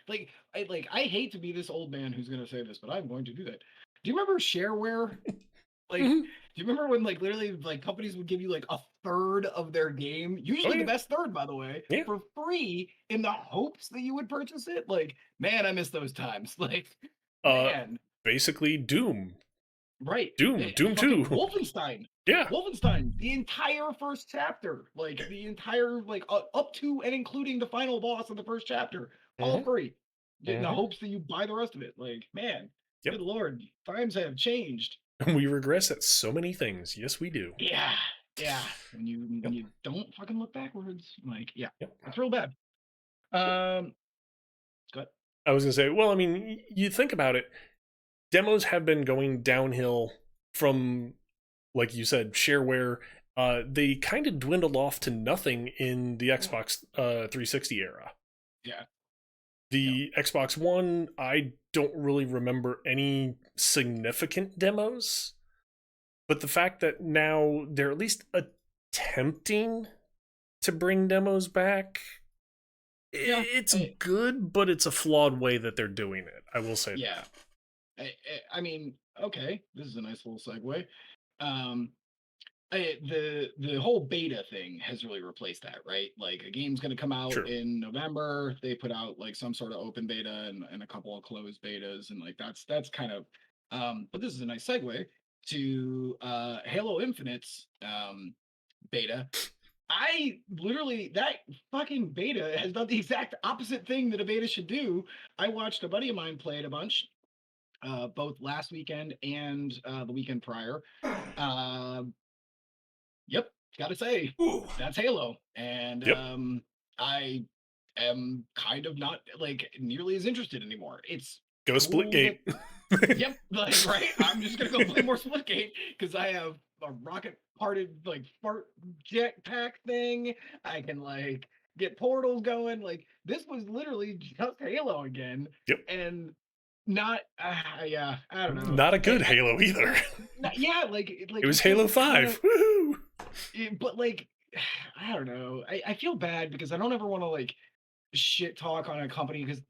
I hate to be this old man who's gonna say this, but I'm going to do that. Do you remember shareware? Like, do Mhm. you remember when like literally like companies would give you like a third of their game, Oh usually the yeah, best third, by the way, yeah. for free in the hopes that you would purchase it? Like, man, I miss those times. Like, Uh, man, basically Doom, right. Doom Fucking Two. Wolfenstein. Yeah. Wolfenstein, the entire first chapter, like the entire like up to and including the final boss of the first chapter, all Hmm. free. In the Hmm. hopes that you buy the rest of it. Like, man, good Yep. lord, times have changed. We regress at so many things. Yes, we do. Yeah, yeah. When you when Yep. you don't fucking look backwards, like, yeah, Yep. it's real bad. Um, Good. I was gonna say, well, I mean, you think about it, demos have been going downhill from, like you said, shareware. They kind of dwindled off to nothing in the Xbox 360 era. Yeah. Yeah. The Xbox One, I don't really remember any significant demos, but the fact that now they're at least attempting to bring demos back, Yeah. it's good, but it's a flawed way that they're doing it. I will say Yeah. I mean, okay, this is a nice little segue. Um, the whole beta thing has really replaced that, right? Like a game's going to come that. out True. in November. They put out like some sort of open beta and a couple of closed betas, and like that's kind of. But this is a nice segue to Halo Infinite's beta. I literally that fucking beta has done the exact opposite thing that a beta should do. I watched a buddy of mine play it a bunch, both last weekend and the weekend prior. Uh, yep, gotta say Ooh. that's Halo, and Yep. I am kind of not like nearly as interested anymore. It's Go cool that Splitgate. yep, like right. I'm just gonna go play more Splitgate because I have a rocket parted like fart jetpack thing. I can like get portals going. Like this was literally just Halo again, Yep. and not yeah. I don't know. Not a good Halo either. Yeah, It like was it just Halo kind 5. of. Woohoo! But like, I don't know. I feel bad because I don't ever want to like shit talk on a company because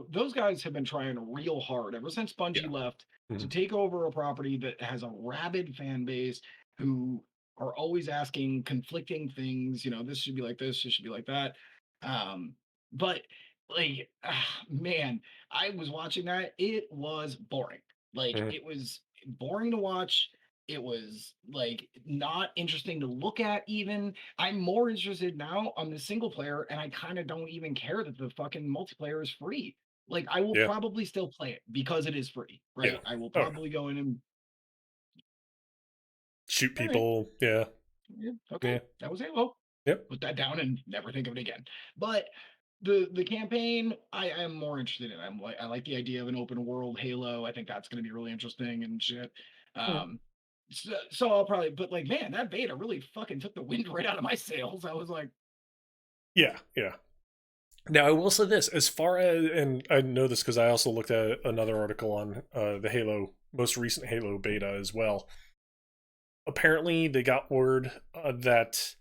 those guys have been trying real hard ever since Yeah. Bungie left to Mhm. take over a property that has a rabid fan base who are always asking conflicting things. This should be like this should be like that. Um, but like, man, I was watching that. It was boring. Like, Mhm. it was boring to watch. It was like not interesting to look at, even. I'm more interested now on the single player, and I kind of don't even care that the fucking multiplayer is free. Like, I will Yeah. probably still play it because it is free, Yeah. right? I will Oh, yeah. probably go in and Shoot all right, people. Yeah. yeah, okay, Yeah. that was Halo. Yep. Put that down and never think of it again. But the campaign, I am more interested in. I like the idea of an open world Halo. I think that's going to be really interesting and shit. Mhm. Um, so I'll probably, but like, man, that beta really fucking took the wind right out of my sails. I was like, Yeah. Yeah. Now, I will say this as far as, and I know this because I also looked at another article on the Halo, most recent Halo beta as well. Apparently, they got word that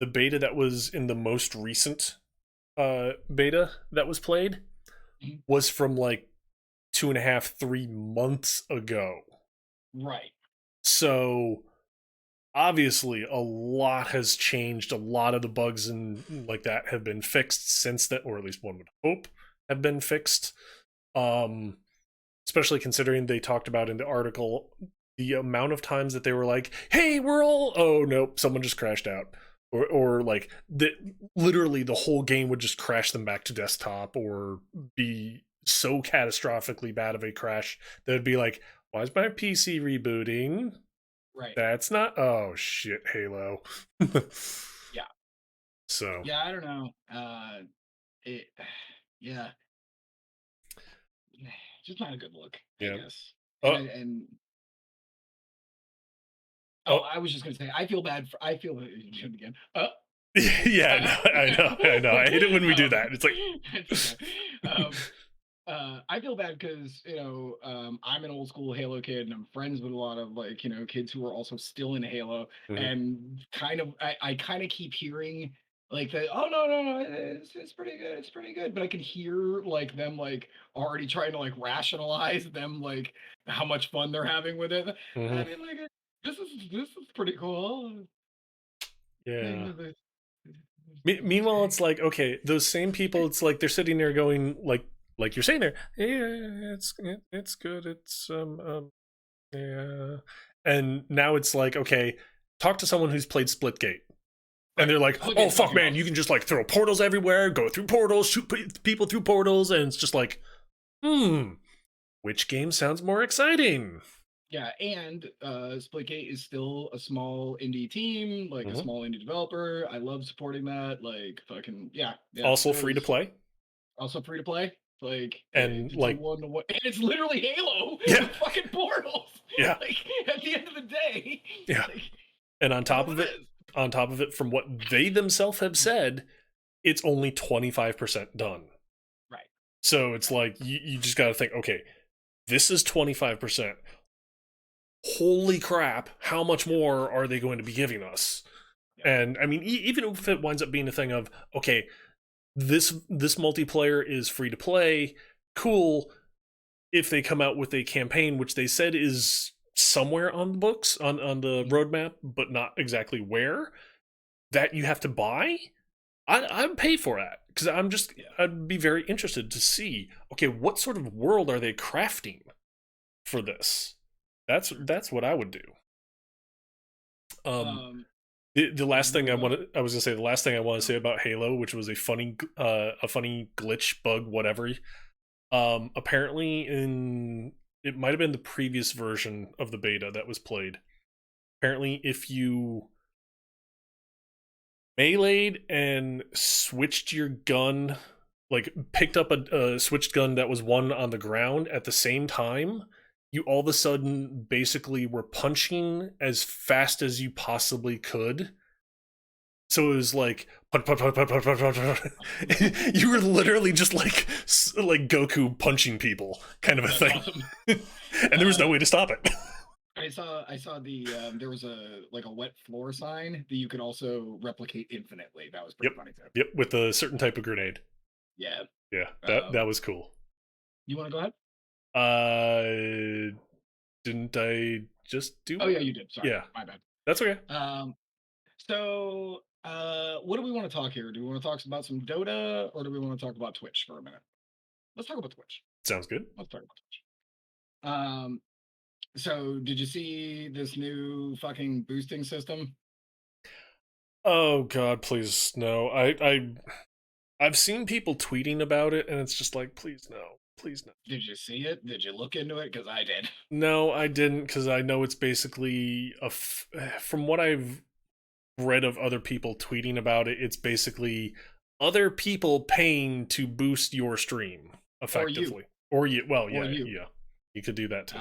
the beta that was in the most recent beta that was played "Mhm, was from like 2.5, 3 months ago. right, So obviously a lot has changed. A lot of the bugs and like that have been fixed since that, or at least one would hope have been fixed. Um, Especially considering they talked about in the article the amount of times that they were like, "Hey, we're all," oh nope, someone just crashed out. Or like literally the whole game would just crash them back to desktop or be so catastrophically bad of a crash that would be like, why is my PC rebooting? right, That's not, oh shit, Halo. yeah, So yeah. I don't know. It, yeah, just not a good look, I yeah. guess. And Oh, and oh, oh. I was just gonna say, I feel bad for. I feel again. Yeah, Uh, I know. I hate it when we do that. It's like, it's okay. Um, I feel bad because I'm an old school Halo kid, and I'm friends with a lot of like kids who are also still in Halo, mhm, and kind of I kind of keep hearing like that. Oh no, it's pretty good, it's pretty good. But I can hear like them like already trying to like rationalize them like how much fun they're having with it. I mhm, mean, like this is pretty cool. yeah. This is Meanwhile, great. it's like, okay, those same people, it's like they're sitting there going, like you're saying there, yeah, it's good, yeah, and now it's like, okay, talk to someone who's played Splitgate, and Right. they're like, Look oh at fuck, talking man, about you can just like throw portals everywhere, go through portals, shoot people through portals, and it's just like, which game sounds more exciting? yeah, and Splitgate is still a small indie team, like a Mhm. small indie developer. I love supporting that. Like fucking yeah, yeah. Also free to play. Also free to play. Like And it's a like, one to one, and it's literally Halo yeah, with fucking portals. yeah, Like at the end of the day, yeah. like And that's all it is. on top of it, from what they themselves have said, it's only 25% done. Right. So it's Right. like you just got to think, okay, this is 25%. Holy crap, how much Yeah. more are they going to be giving us? Yeah. And I mean, even if it winds up being a thing of, okay, this multiplayer is free to play, cool. If they come out with a campaign, which they said is somewhere on the books, on the Mhm. roadmap, but not exactly where, that you have to buy, I'd pay for that, because Yeah. I'd be very interested to see, okay, what sort of world are they crafting for this? That's what I would do. Um, Um. the last You thing want to go ahead? I was gonna say, the last thing I want to Oh, say about Halo, which was a funny glitch, bug, whatever. Apparently in it might have been the previous version of the beta that was played. Apparently, if you meleeed and switched your gun, like picked up a switched gun that was one on the ground at the same time, you all of a sudden basically were punching as fast as you possibly could. So it was like put, put, put, put, put, put, put, put. You were literally just like Goku punching people, kind of a that's thing, awesome. and there was no Uh, way to stop it. I saw the there was a like a wet floor sign that you could also replicate infinitely. That was Yep, pretty funny too. yep, with a certain type of grenade. Yeah. Yeah, that Um. was cool. You want to go ahead? Uh, didn't I just do Oh yeah, one? you did. Sorry, Yeah, my bad. that's okay. So, what do we want to talk here? Do we want to talk about some Dota, or do we want to talk about Twitch for a minute? Let's talk about Twitch. Sounds good. Let's talk about Twitch. Um, so did you see this new fucking boosting system? Oh God, please no. I've seen people tweeting about it, and it's just like, please no, please no. Did you see it? Did you look into it? Because I did. No, I didn't, because I know it's basically from what I've read of other people tweeting about it, it's basically other people paying to boost your stream Or you, effectively. Or you, well, or yeah, you. yeah. You could do that too.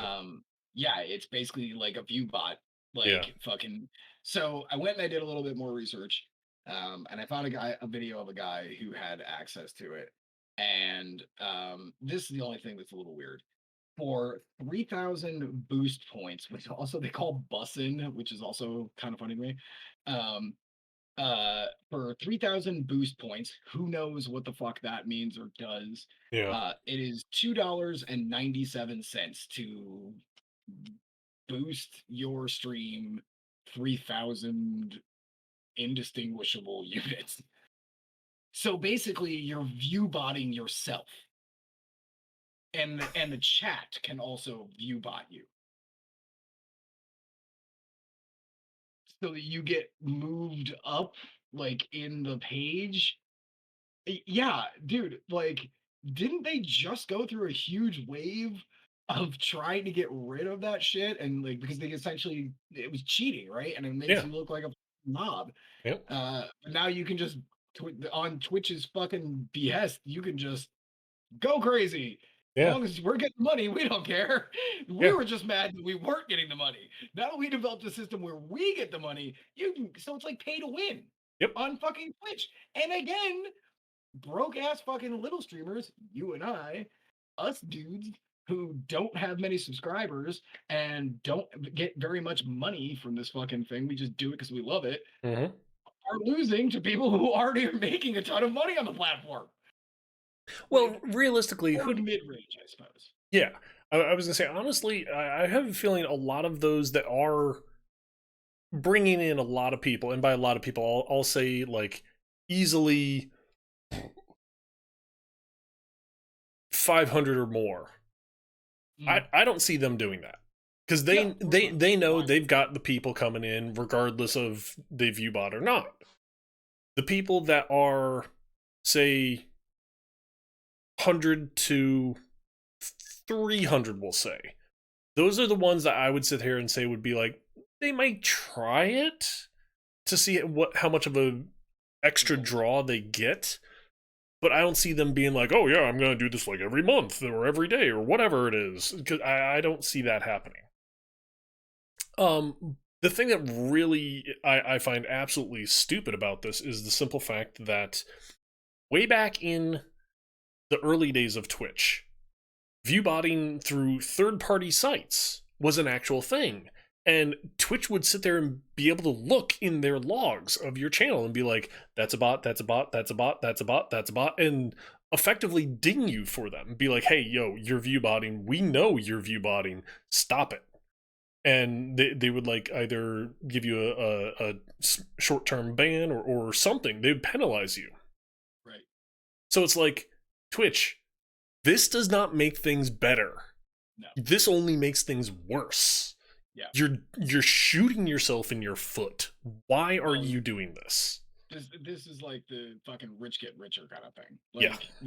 Yeah, it's basically like a view bot, Yeah. like fucking. So I went and I did a little bit more research, and I found a video of a guy who had access to it, and this is the only thing that's a little weird. For 3,000 boost points, which also they call bussin, which is also kind of funny to me. Um, for 3,000 boost points, who knows what the fuck that means or does? Yeah. It is $2.97 to boost your stream 3,000 indistinguishable units. So basically, you're view botting yourself, and the chat can also view bot you, so that you get moved up like in the page. Yeah, dude, like didn't they just go through a huge wave of trying to get rid of that shit, and like because they essentially it was cheating, right? And it makes Yeah. you look like a mob. Yep. Now you can just on Twitch's fucking behest, you can just go crazy. As Yeah. long as we're getting money, we don't care. We Yeah. were just mad that we weren't getting the money. Now that we developed a system where we get the money, you can, so it's like pay to win Yep. on fucking Twitch. And again, broke ass fucking little streamers, you and I, us dudes who don't have many subscribers and don't get very much money from this fucking thing. We just do it because we love it. Mm-hmm. Are losing to people who already are making a ton of money on the platform. Well, Like, realistically, or who? mid range, I suppose. Yeah, I was gonna say, honestly, I have a feeling a lot of those that are bringing in a lot of people, and by a lot of people, I'll say like easily 500 or more. Mm. I don't see them doing that, because No, of course not. they know Why? they've got the people coming in regardless of they view bot or not. The people that are, say, 100 to 300, we'll say, those are the ones that I would sit here and say would be like, they might try it to see how much of a extra draw they get, but I don't see them being like, oh yeah, I'm gonna do this like every month or every day or whatever it is, because I don't see that happening. The thing that really I find absolutely stupid about this is the simple fact that way back in the early days of Twitch, viewbotting through third-party sites was an actual thing. And Twitch would sit there and be able to look in their logs of your channel and be like, that's a bot, that's a bot, that's a bot, that's a bot, that's a bot, and effectively ding you for them. Be like, hey, yo, you're viewbotting. We know you're viewbotting. Stop it. And they would like either give you a short-term ban or something. They would penalize you. Right. So it's like, Twitch, this does not make things better. No. This only makes things worse. Yeah. You're shooting yourself in your foot. Why are you doing this? This is like the fucking rich get richer kind of thing. Like, Yeah.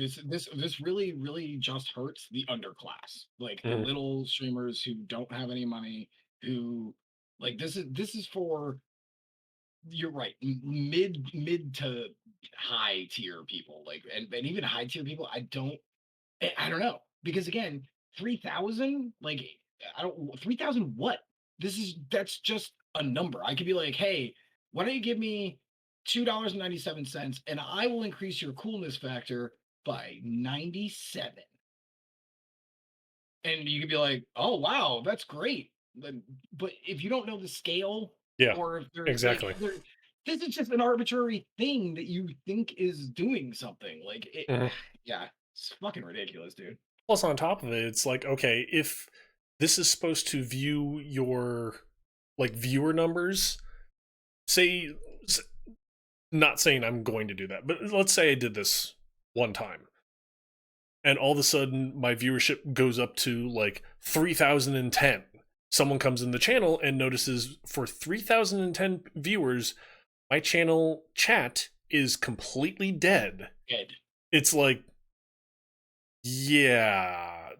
This really just hurts the underclass. Like the Mhm. little streamers who don't have any money, who like this is for, you're right, mid to high tier people. Like, and even high tier people, I don't know. Because again, 3,000, like, I don't 3,000 what? That's just a number. I could be like, "Hey, why don't you give me $2.97 and I will increase your coolness factor by 97." And you could be like, "Oh, wow, that's great." But if you don't know the scale, Yeah. or if there's like Exactly. this is just an arbitrary thing that you think is doing something. Like it, Mhm. yeah, it's fucking ridiculous, dude. Plus, on top of it, it's like, okay, if this is supposed to view your like viewer numbers, say, not saying I'm going to do that, but let's say I did this one time, and all of a sudden my viewership goes up to like 3,010. Someone comes in the channel and notices for 3,010 viewers, my channel chat is completely dead. Ed. It's like, yeah,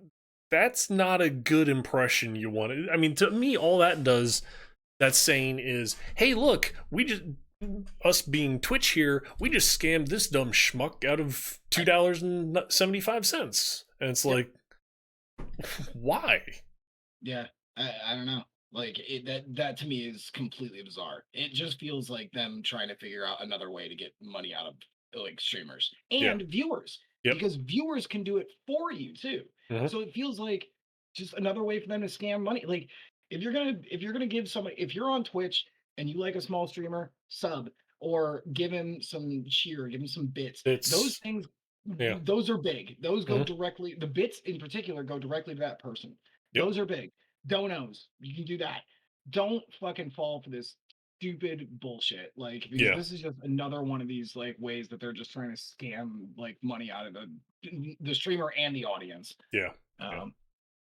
that's not a good impression you want. I mean, to me, all that's saying is, hey, look, we just, us being Twitch here, we just scammed this dumb schmuck out of $2.75. And it's Yep. like, why? Yeah, I don't know. Like that to me is completely bizarre. It just feels like them trying to figure out another way to get money out of like streamers Yeah. and viewers, Yep. because viewers can do it for you too. Mhm. So it feels like just another way for them to scam money. Like if you're gonna give somebody, if you're on Twitch and you like a small streamer, sub or give him some cheer, give him some bits. Those It's, things, yeah. those are big. Those go Mhm. directly. The bits in particular go directly to that person. Yep. Those are big. Donos, you can do that. Don't fucking fall for this stupid bullshit. Like, because Yeah. this is just another one of these like ways that they're just trying to scam like money out of the streamer and the audience. Yeah. Yeah. Um,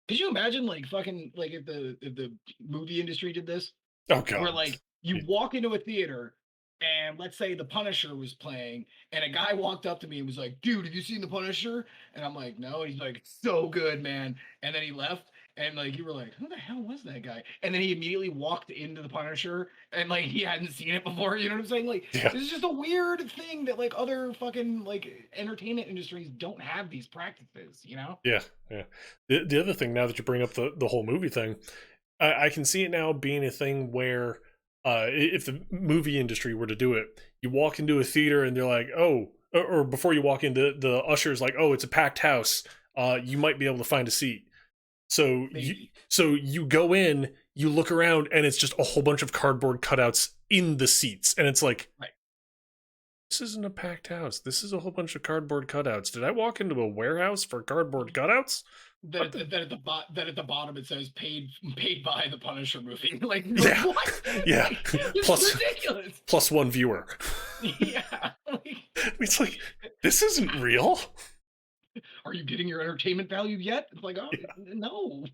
could you imagine like fucking like if the movie industry did this? Oh, Where God. like you walk into a theater and let's say The Punisher was playing and a guy walked up to me and was like, "Dude, have you seen The Punisher?" And I'm like, "No." And he's like, "So good, man." And then he left and like you were like, "Who the hell was that guy?" And then he immediately walked into The Punisher and like he hadn't seen it before, you know what I'm saying? Like Yeah. this is just a weird thing that like other fucking like entertainment industries don't have these practices, you know? Yeah. Yeah. The other thing, now that you bring up the whole movie thing, I can see it now being a thing where if the movie industry were to do it, you walk into a theater and they're like, oh, or before you walk in, the usher's like, oh, it's a packed house. You might be able to find a seat. Maybe. So you go in, you look around, and it's just a whole bunch of cardboard cutouts in the seats, and it's like, Right. this isn't a packed house. This is a whole bunch of cardboard cutouts. Did I walk into a warehouse for cardboard cutouts? What the? That at the bottom it says paid by the Punisher movie. Like Yeah, what? yeah. It's Plus ridiculous. plus one viewer. Yeah. Like, It's like, this isn't real. are you getting your entertainment value yet? It's like, oh Yeah, no.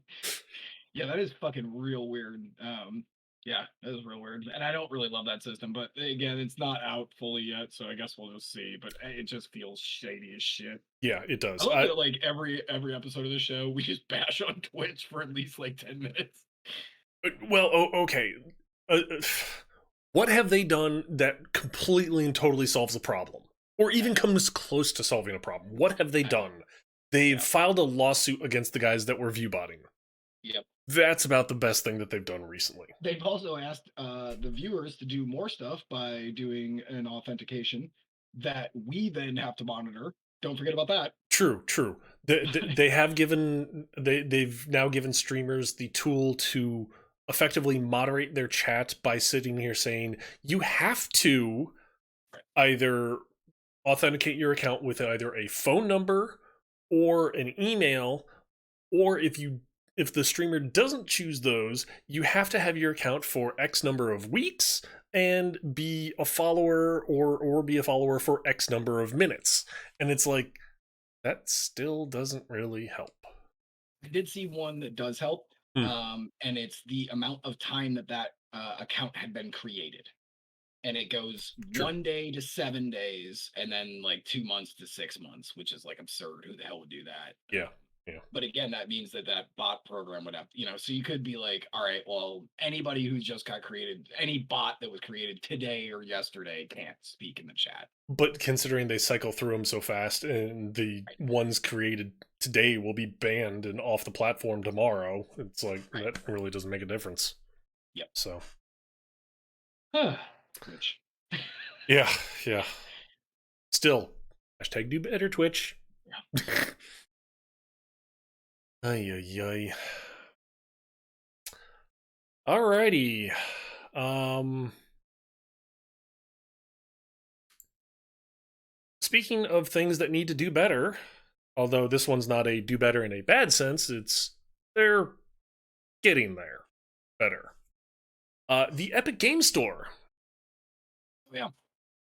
Yeah, that is fucking real weird. Yeah, that is real weird. And I don't really love that system, but again, it's not out fully yet, so I guess we'll just see. But it just feels shady as shit. yeah, it I does. love that like every episode of the show we just bash on Twitch for at least like 10 minutes. Well, okay. What have they done that completely and totally solves the problem? or even Um, comes close to solving a problem. What have they I know. done? They've Yeah. filed a lawsuit against the guys that were viewbotting. Yep. That's about the best thing that they've done recently. They've also asked the viewers to do more stuff by doing an authentication that we then have to monitor. Don't forget about that. True, true. They have given they've now given streamers the tool to effectively moderate their chat by sitting here saying you have to either authenticate your account with either a phone number or an email, or if the streamer doesn't choose those, you have to have your account for X number of weeks and be a follower or be a follower for X number of minutes. And it's like that still doesn't really help. I did see one that does help, Hmm. and it's the amount of time that account had been created. And it goes True. 1 day to 7 days, and then like 2 months to 6 months, which is like absurd. Who the hell would do that? Yeah. Yeah. But again, that means that that bot program would have, so you could be like, all right, well, anybody who's just got created, any bot that was created today or yesterday can't speak in the chat. But considering they cycle through them so fast and the Right. ones created today will be banned and off the platform tomorrow, it's like Right. that really doesn't make a difference. Yep. So Which, yeah, yeah. Still, hashtag do better, Twitch. yeah. Ay, ay, ay. Alrighty. Speaking of things that need to do better, although this one's not a do better in a bad sense, it's they're getting there better. The Epic Game Store. Yeah.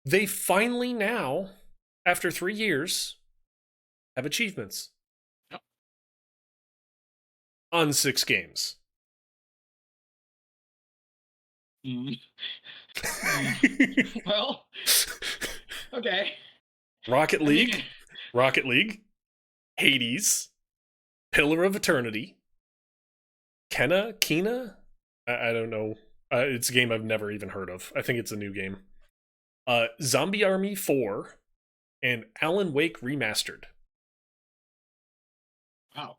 They finally now, after 3 years, have achievements Yep. on 6 games. Mm. Well, okay. Rocket I mean, League, Rocket League, Hades, Pillar of Eternity, Kena? I don't know. It's a game I've never even heard of. I think it's a new game. Zombie Army 4, and Alan Wake Remastered. wow,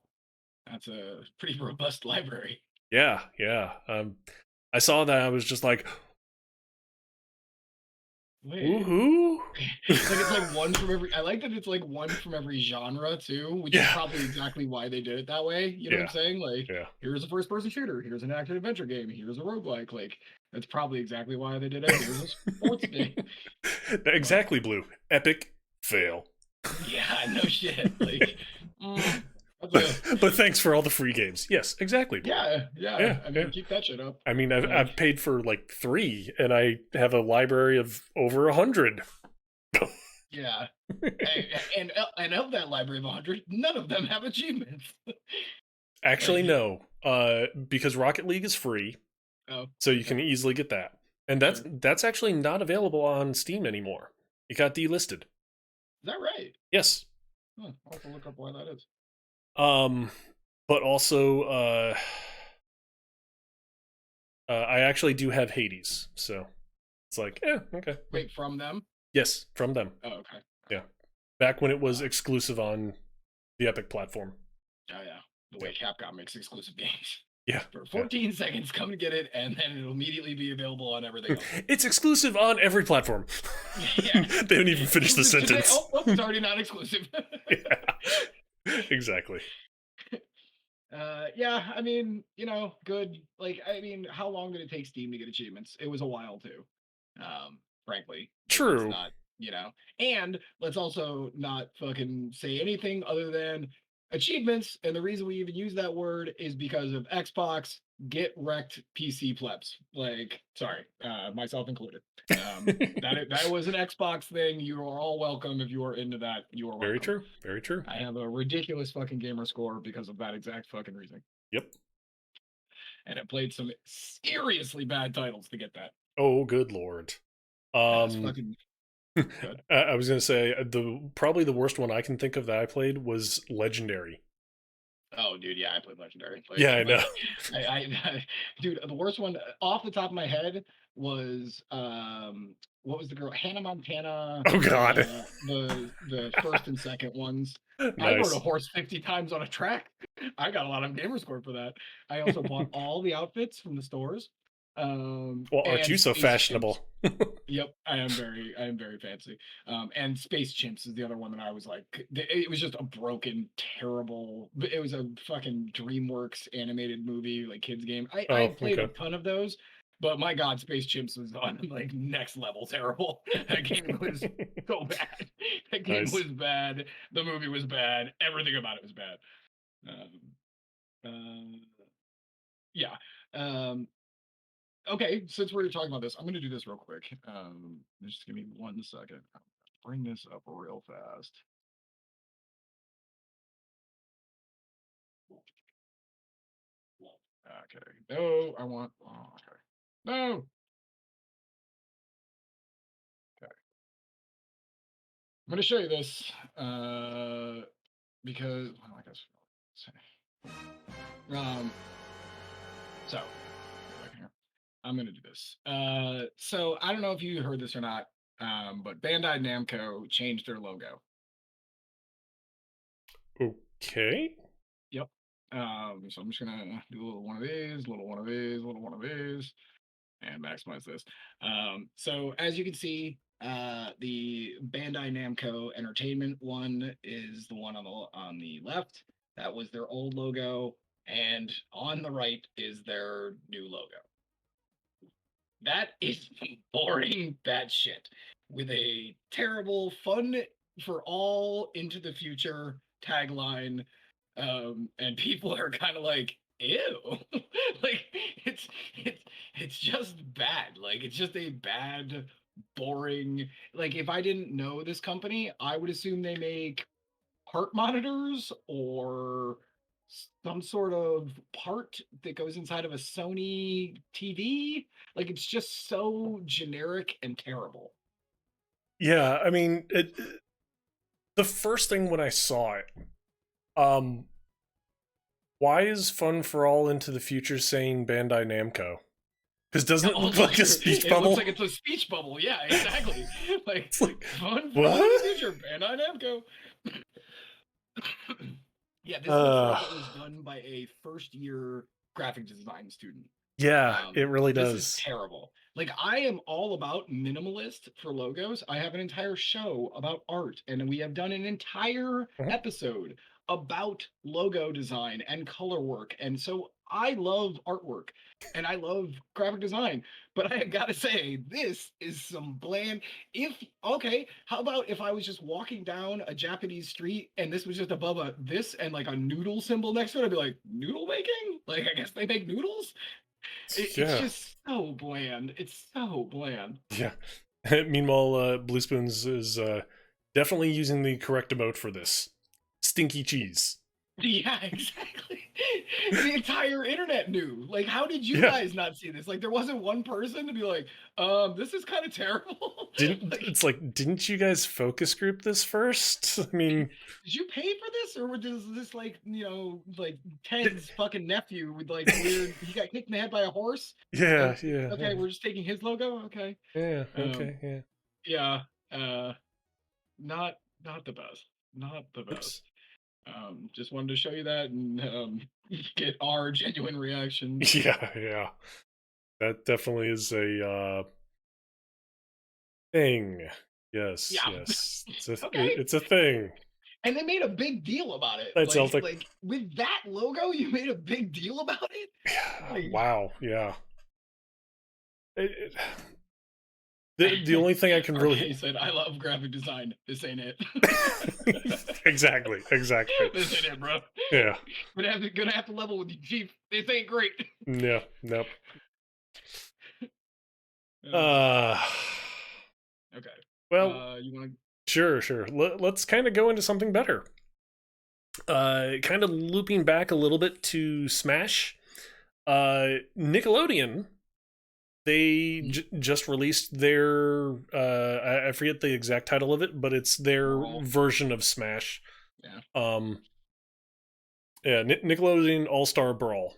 that's a pretty robust library. Yeah, yeah. I saw that. I was just like, Wait. woohoo! Like it's like one from every. I like that it's like one from every genre too, which is Yeah. probably exactly why they did it that way. You know what I'm saying? Like, Yeah. here's a first-person shooter, here's an action adventure game, here's a roguelike. Like, that's probably exactly why they did it. Here's a sports game. But Exactly, Blue. Epic fail. yeah, no shit. Like, mm, that's But thanks for all the free games. Yes, exactly. Blue. yeah. I mean, Yeah. keep that shit up. I mean, I've, Like, I've paid for like 3, and I have a library of over 100. yeah. And of that library of 100, none of them have achievements. Actually, Like, no. Because Rocket League is free, oh, so you okay, can easily get that. And that's sure. that's actually not available on Steam anymore. It got delisted. Is that right? Yes. Huh, I'll have to look up why that is. Um, but also, I actually do have Hades, so it's like, okay. Wait, from them? Yes, from them. Oh, okay. Yeah, back when it was exclusive on the Epic platform. Oh yeah, the way Capcom makes exclusive games. Yeah, For yeah. 14 seconds, come to get it, and then it'll immediately be available on everything else. It's exclusive on every platform. Yeah. They don't even finish the sentence. It's already not exclusive. Yeah, exactly. Yeah, I mean, good. Like, I mean, how long did it take Steam to get achievements? It was a while too. Frankly. Like, let's True. not, and let's also not fucking say anything other than achievements. And the reason we even use that word is because of Xbox get wrecked PC plebs. Like, sorry, myself included. That was an Xbox thing. You are all welcome if you are into that. You are welcome. Very true. Very true. I have a ridiculous fucking gamer score because of that exact fucking reason. Yep. And I played some seriously bad titles to get that. Oh, good lord. That's fucking good. I was gonna say probably the worst one I can think of that I played was Legendary. Oh, dude, yeah, I played Legendary. Like, Yeah, I know. dude, the worst one off the top of my head was what was the girl? Hannah Montana, Oh God. the first and second ones. I rode a Nice. horse 50 times on a track. I got a lot of gamer score for that. I also bought all the outfits from the stores. Well, aren't And you so Space Chimps. fashionable? Yep, I am very fancy. And Space Chimps is the other one that I was like, it was just a broken, terrible. It was a fucking DreamWorks animated movie, like kids game. I Oh, played a okay. ton of those, but my God, Space Chimps was on like next level terrible. That game was so bad. That game Nice. was bad. The movie was bad. Everything about it was bad. Um, yeah. Um, Okay, since we're talking about this, I'm gonna do this real quick. Just give me 1 second. Bring this up real fast. Okay. No, I want. Oh, okay. No. Okay. I'm gonna show you this. Because well, I guess. Um. So back here. I'm gonna do this. So I don't know if you heard this or not. But Bandai Namco changed their logo. Okay. Yep. So I'm just gonna do a little one of these, a little one of these, a little one of these, and maximize this. So as you can see, the Bandai Namco Entertainment one is the one on the left. That was their old logo, and on the right is their new logo. That is boring bad shit with a terrible fun for all into the future tagline. And people are kind of like, ew. Like it's it's just bad. Like it's just a bad, boring. Like if I didn't know this company, I would assume they make heart monitors or some sort of part that goes inside of a Sony TV. Like it's just so generic and terrible. Yeah, I mean, the first thing when I saw it, um, why is Fun for All Into the Future saying Bandai Namco? Because doesn't it look Also like a true. speech It looks like bubble? it's a speech bubble. Yeah, exactly. Like It's like, fun for all in the what? future. Bandai Namco. Yeah, this looks Uh, like it was done by a first year graphic design student. yeah, it really This is does. terrible. Like I am all about minimalist for logos. I have an entire show about art, and we have done an entire Mhm. episode about logo design and color work. And so I love artwork and I love graphic design. But I gotta say, this is some bland. If okay, how about if I was just walking down a Japanese street and this was just above a this and like a noodle symbol next to it, I'd be like, noodle making? Like I guess they make noodles? It's Yeah, just so bland. It's so bland. yeah. Meanwhile, Blue Spoons is definitely using the correct emote for this. Stinky cheese. Yeah, exactly. The entire internet knew. Like, how did you Yeah, guys not see this? Like, there wasn't one person to be like, this is kind of terrible. didn't Like, it's like didn't you guys focus group this first? I mean, did you pay for this? Or was this like, like Ted's fucking nephew with like weird he got kicked in the head by a horse? yeah, And yeah, okay, we're just taking his logo. Okay. yeah. Um, Okay, yeah. yeah. Uh not not the best. Not the Oops. best. Just wanted to show you that and get our genuine reaction. Yeah, yeah. That definitely is a thing. Yes, Yeah. yes. Okay. It's a thing. And they made a big deal about it. That sounds Like with that logo, you made a big deal about it. Like, wow. Yeah. It- the only thing I can really RK said, "I love graphic design. This ain't it. exactly, exactly. This ain't it, bro. Yeah, Gonna have to level with you, Chief. This ain't great." yeah, nope. Uh, Uh, okay. well, You want to? sure, sure. Let's kind of go into something better. Kind of looping back a little bit to Smash. Nickelodeon, they just released their I forget the exact title of it, but it's their Brawl. version of Smash. Yeah. Yeah, Nickelodeon All Star Brawl.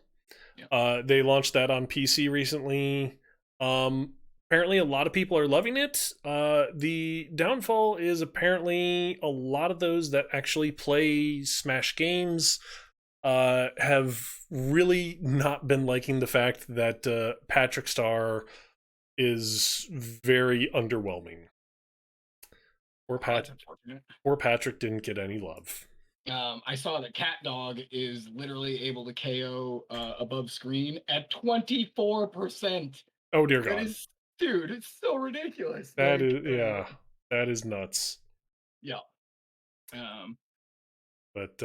Yeah. They launched that on PC recently. Apparently, a lot of people are loving it. The downfall is apparently a lot of those that actually play Smash games have really not been liking the fact that Patrick Star is very underwhelming. Oh, that's unfortunate. Poor Patrick didn't get any love. I saw that Cat Dog is literally able to KO above screen at 24%. Oh dear That God, is, dude, it's so ridiculous. that is yeah, that is nuts. Yeah. Um, But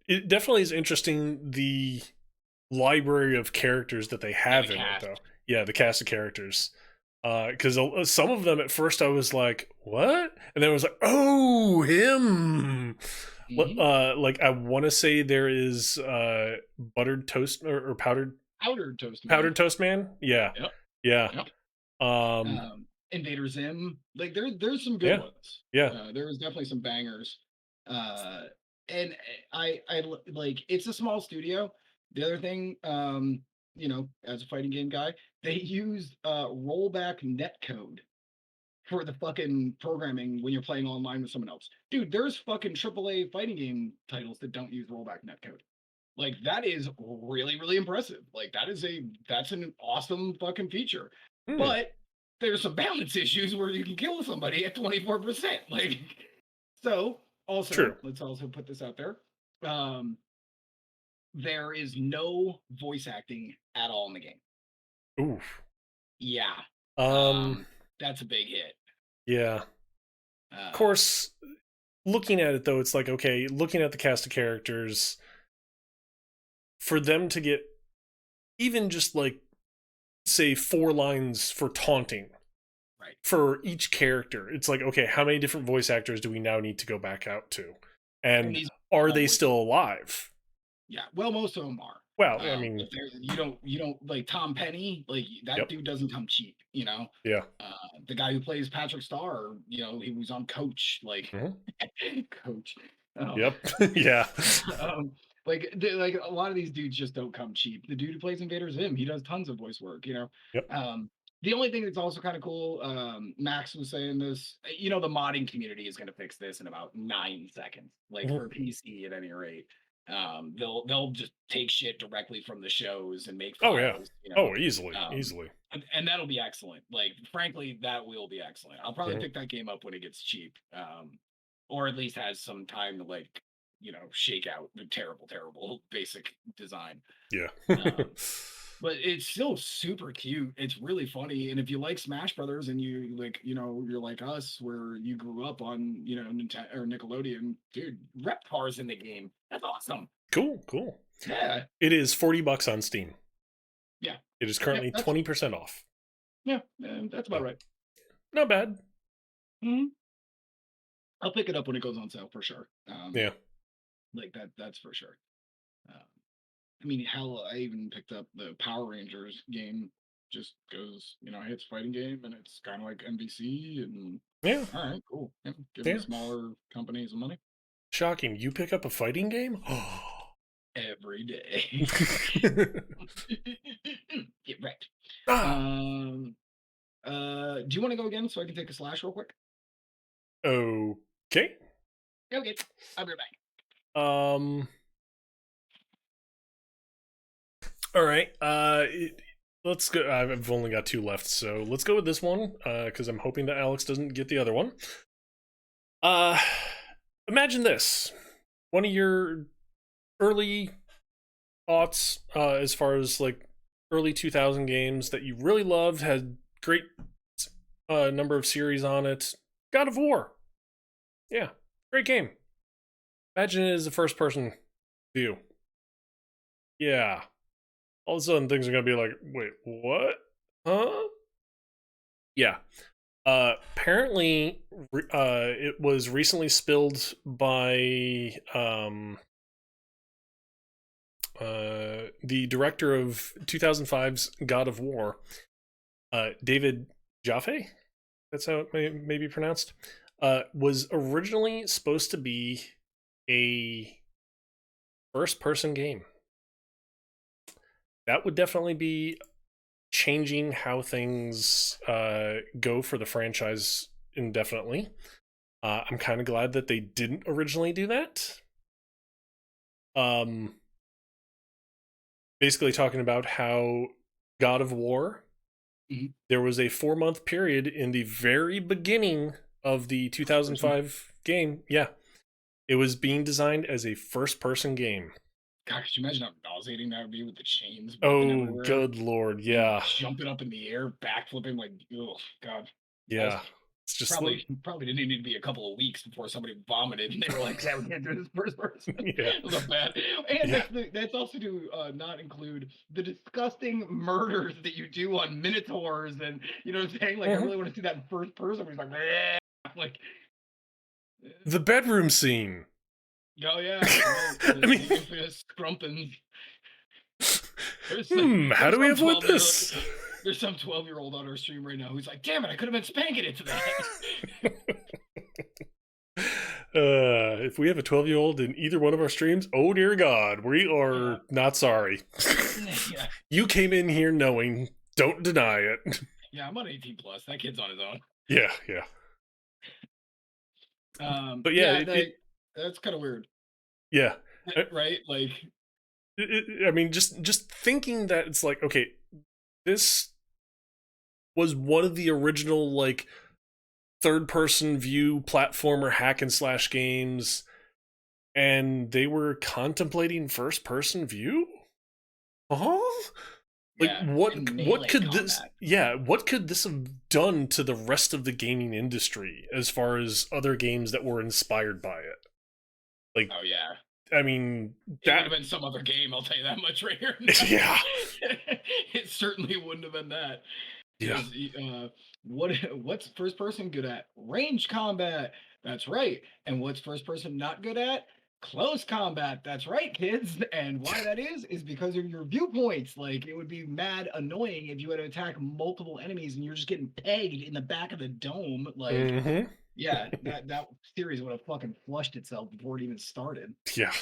it definitely is interesting the library of characters that they yeah, have the in it, cast. though. Yeah, the cast of characters. Because some of them at first I was like, "What?" and then I was like, "Oh, him!" Mm-hmm. Like I want to say there is buttered toast or Powdered Toast Man. powdered toast man. Yeah, Yep. yeah, Yep. um, Invader Zim. Like there's some good yeah, ones. yeah. There was definitely some bangers. Uh, and like it's a small studio. The other thing, as a fighting game guy, they used rollback netcode for the fucking programming when you're playing online with someone else. Dude, there's fucking AAA fighting game titles that don't use rollback netcode. Like that is really, really impressive. Like that's an awesome fucking feature. Hmm, But there's some balance issues where you can kill somebody at 24%. Like so true. also, let's also put this out there. Um, there is no voice acting at all in the game. Oof. Yeah. Um, That's a big hit. yeah. Of Uh, course, looking at it though, it's like okay, looking at the cast of characters, for them to get even just like say 4 lines for taunting right. for each character, it's like okay, how many different voice actors do we now need to go back out to, And and these are all they voice. still alive? Yeah. Well, most of them are. Well, I mean, But there you don't like Tom Penny, like that yep, dude doesn't come cheap, you know. yeah, The guy who plays Patrick Star, he was on Coach, like mm-hmm. Coach. Oh, Yep, yeah, um, like a lot of these dudes just don't come cheap. The dude who plays Invader Zim, he does tons of voice work, you know. yep, The only thing that's also kind of cool, Max was saying this, the modding community is going to fix this in about 9 seconds, like mhm. for PC at any rate. They'll just take shit directly from the shows and make Oh yeah, files, oh easily, um, easily. and that'll be excellent. Like, frankly, that will be excellent. I'll probably Mhm. pick that game up when it gets cheap, or at least has some time to like, shake out the terrible, terrible basic design. Yeah. Um, but it's still super cute. It's really funny, and if you like Smash Brothers and you like, you're like us, where you grew up on, Nintendo or Nickelodeon, dude, Reptar's in the game. That's awesome. Cool, cool. Yeah, It is $40 on Steam. yeah, It is yeah. currently 20% off. That's about So, right. not bad. Mhm. I'll pick it up when it goes on sale for sure. Yeah. Like that's for sure. Um, I mean, hell, I even picked up the Power Rangers game. Just goes, it's a fighting game and it's kind of like NBC. And Yeah. all right, cool. Yeah, giving Yeah. the smaller companies some money Shocking. You pick up a fighting game? every day. Get wrecked. Ah. Um, do you want to go again so I can take a slash real quick? Okay. Okay, I'll be right back. Um. All right. Let's go. I've only got 2 left, so let's go with this one. Because I'm hoping that Alex doesn't get the other one. Uh, Imagine this: one of your early thoughts, as far as like early 2000 games that you really loved, had great number of series on it. God of War. Yeah, great game. Imagine it as a first person view. Yeah. All of a sudden things are going to be like, wait, what? Huh? Yeah. Apparently, it was recently spilled by the director of 2005's God of War, David Jaffe. That's how it may be pronounced. Was originally supposed to be a first-person game. That would definitely be changing how things go for the franchise indefinitely. I'm kind of glad that they didn't originally do that. Um, Basically talking about how God of War, Mhm. there was a 4 month period in the very beginning of the First person. 2005 game. Yeah, it was being designed as a first person game. God, could you imagine how nauseating that would be with the chains whipping Oh, everywhere good lord. and Yeah. jumping up in the air, backflipping like, oh God. That was Yeah. It's just, probably didn't need to be a couple of weeks before somebody vomited and they were like, "Yeah, we can't do this first person." yeah. It was a bad, and Yeah. that's also to not include the disgusting murders that you do on minotaurs, and you know what I'm saying. Like, I Mhm. really want to see that in first person. Where he's like, "Bleh," like, The bedroom scene. oh yeah, right, I mean, the infamous scrumpins. There's like, how do we some avoid 12-year this? there's some 12-year-old on our stream right now who's like, "Damn it, I could have been spanking it to that." If we have a 12-year-old in either one of our streams, oh dear God, we Yeah, are not sorry. yeah, You came in here knowing, don't deny it. yeah. I'm on 18 plus. That kid's on his own. Yeah, yeah. But yeah, Yeah, that's kind of weird, yeah. I, right? Like, I mean, just thinking that it's like, okay, this was one of the original like third person view platformer hack and slash games, and they were contemplating first person view. Huh? Like yeah, what and what melee could this, combat. yeah, what could this have done to the rest of the gaming industry as far as other games that were inspired by it? Like, Oh yeah, I mean, it would that have been some other game. I'll tell you that much right here. yeah. It certainly wouldn't have been that. Yeah. Because what's first person good at? Range combat. That's right. And what's first person not good at? Close combat. That's right, kids. And why that is because of your viewpoints. Like, it would be mad annoying if you had to attack multiple enemies and you're just getting pegged in the back of the dome. Like, Mhm. yeah, that series would have fucking flushed itself before it even started. Yeah.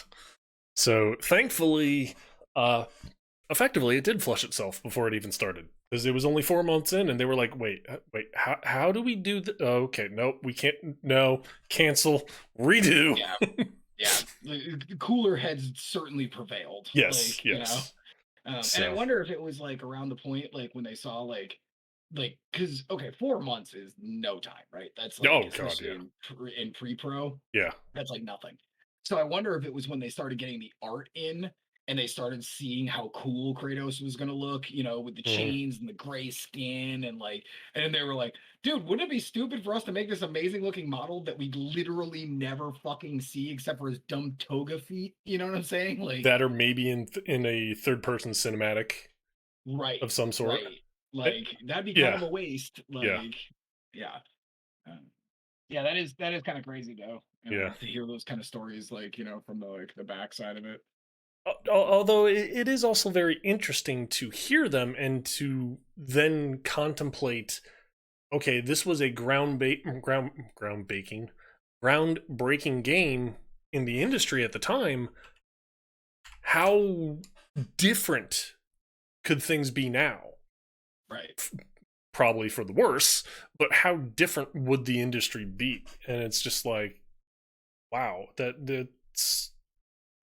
So, thankfully, uh effectively it did flush itself before it even started, because it was only 4 months in and they were like, wait, how do we do oh, okay, nope, we can't, no, cancel, redo. Yeah, yeah. The cooler heads certainly prevailed. Yes, Like, yes. and I So, wonder if it was like around the point, like when they saw because okay, 4 months is no time, right? That's like oh god, especially yeah. in pre-pro, Yeah. that's like nothing. So I wonder if it was when they started getting the art in and they started seeing how cool Kratos was gonna look, with the Mhm. chains and the gray skin and then they were like, dude, wouldn't it be stupid for us to make this amazing looking model that we literally never fucking see except for his dumb toga feet? You know what I'm saying? Like, That, or maybe in a third person cinematic right, of some sort. right. Eh, Like, that'd be kind yeah, of a waste. yeah, Like, yeah. Um, yeah, that is kind of crazy though. yeah. To hear those kind of stories, like, from the backside of it. Although it is also very interesting to hear them and to then contemplate, okay, this was a groundbreaking game in the industry at the time. How different could things be now? Right. Probably for the worse, but how different would the industry be? And it's just like, wow, that's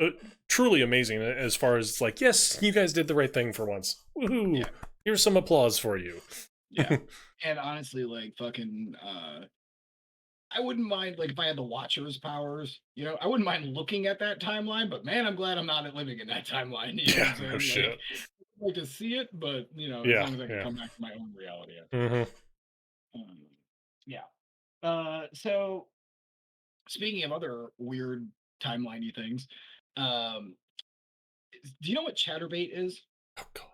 uh, truly amazing, as far as like, yes, you guys did the right thing for once. Woohoo! Yeah. Here's some applause for you. Yeah. And honestly, like, fucking I wouldn't mind, like, if I had the Watcher's powers, I wouldn't mind looking at that timeline, but man, I'm glad I'm not living in that timeline. You know what I'm Yeah, no saying? Like, shit. I'd like to see it, but as Yeah, long as I can yeah. come back to my own reality. Hmm. Um, yeah. So speaking of other weird timeliney things, um, do you know what Chatterbait is? Oh god.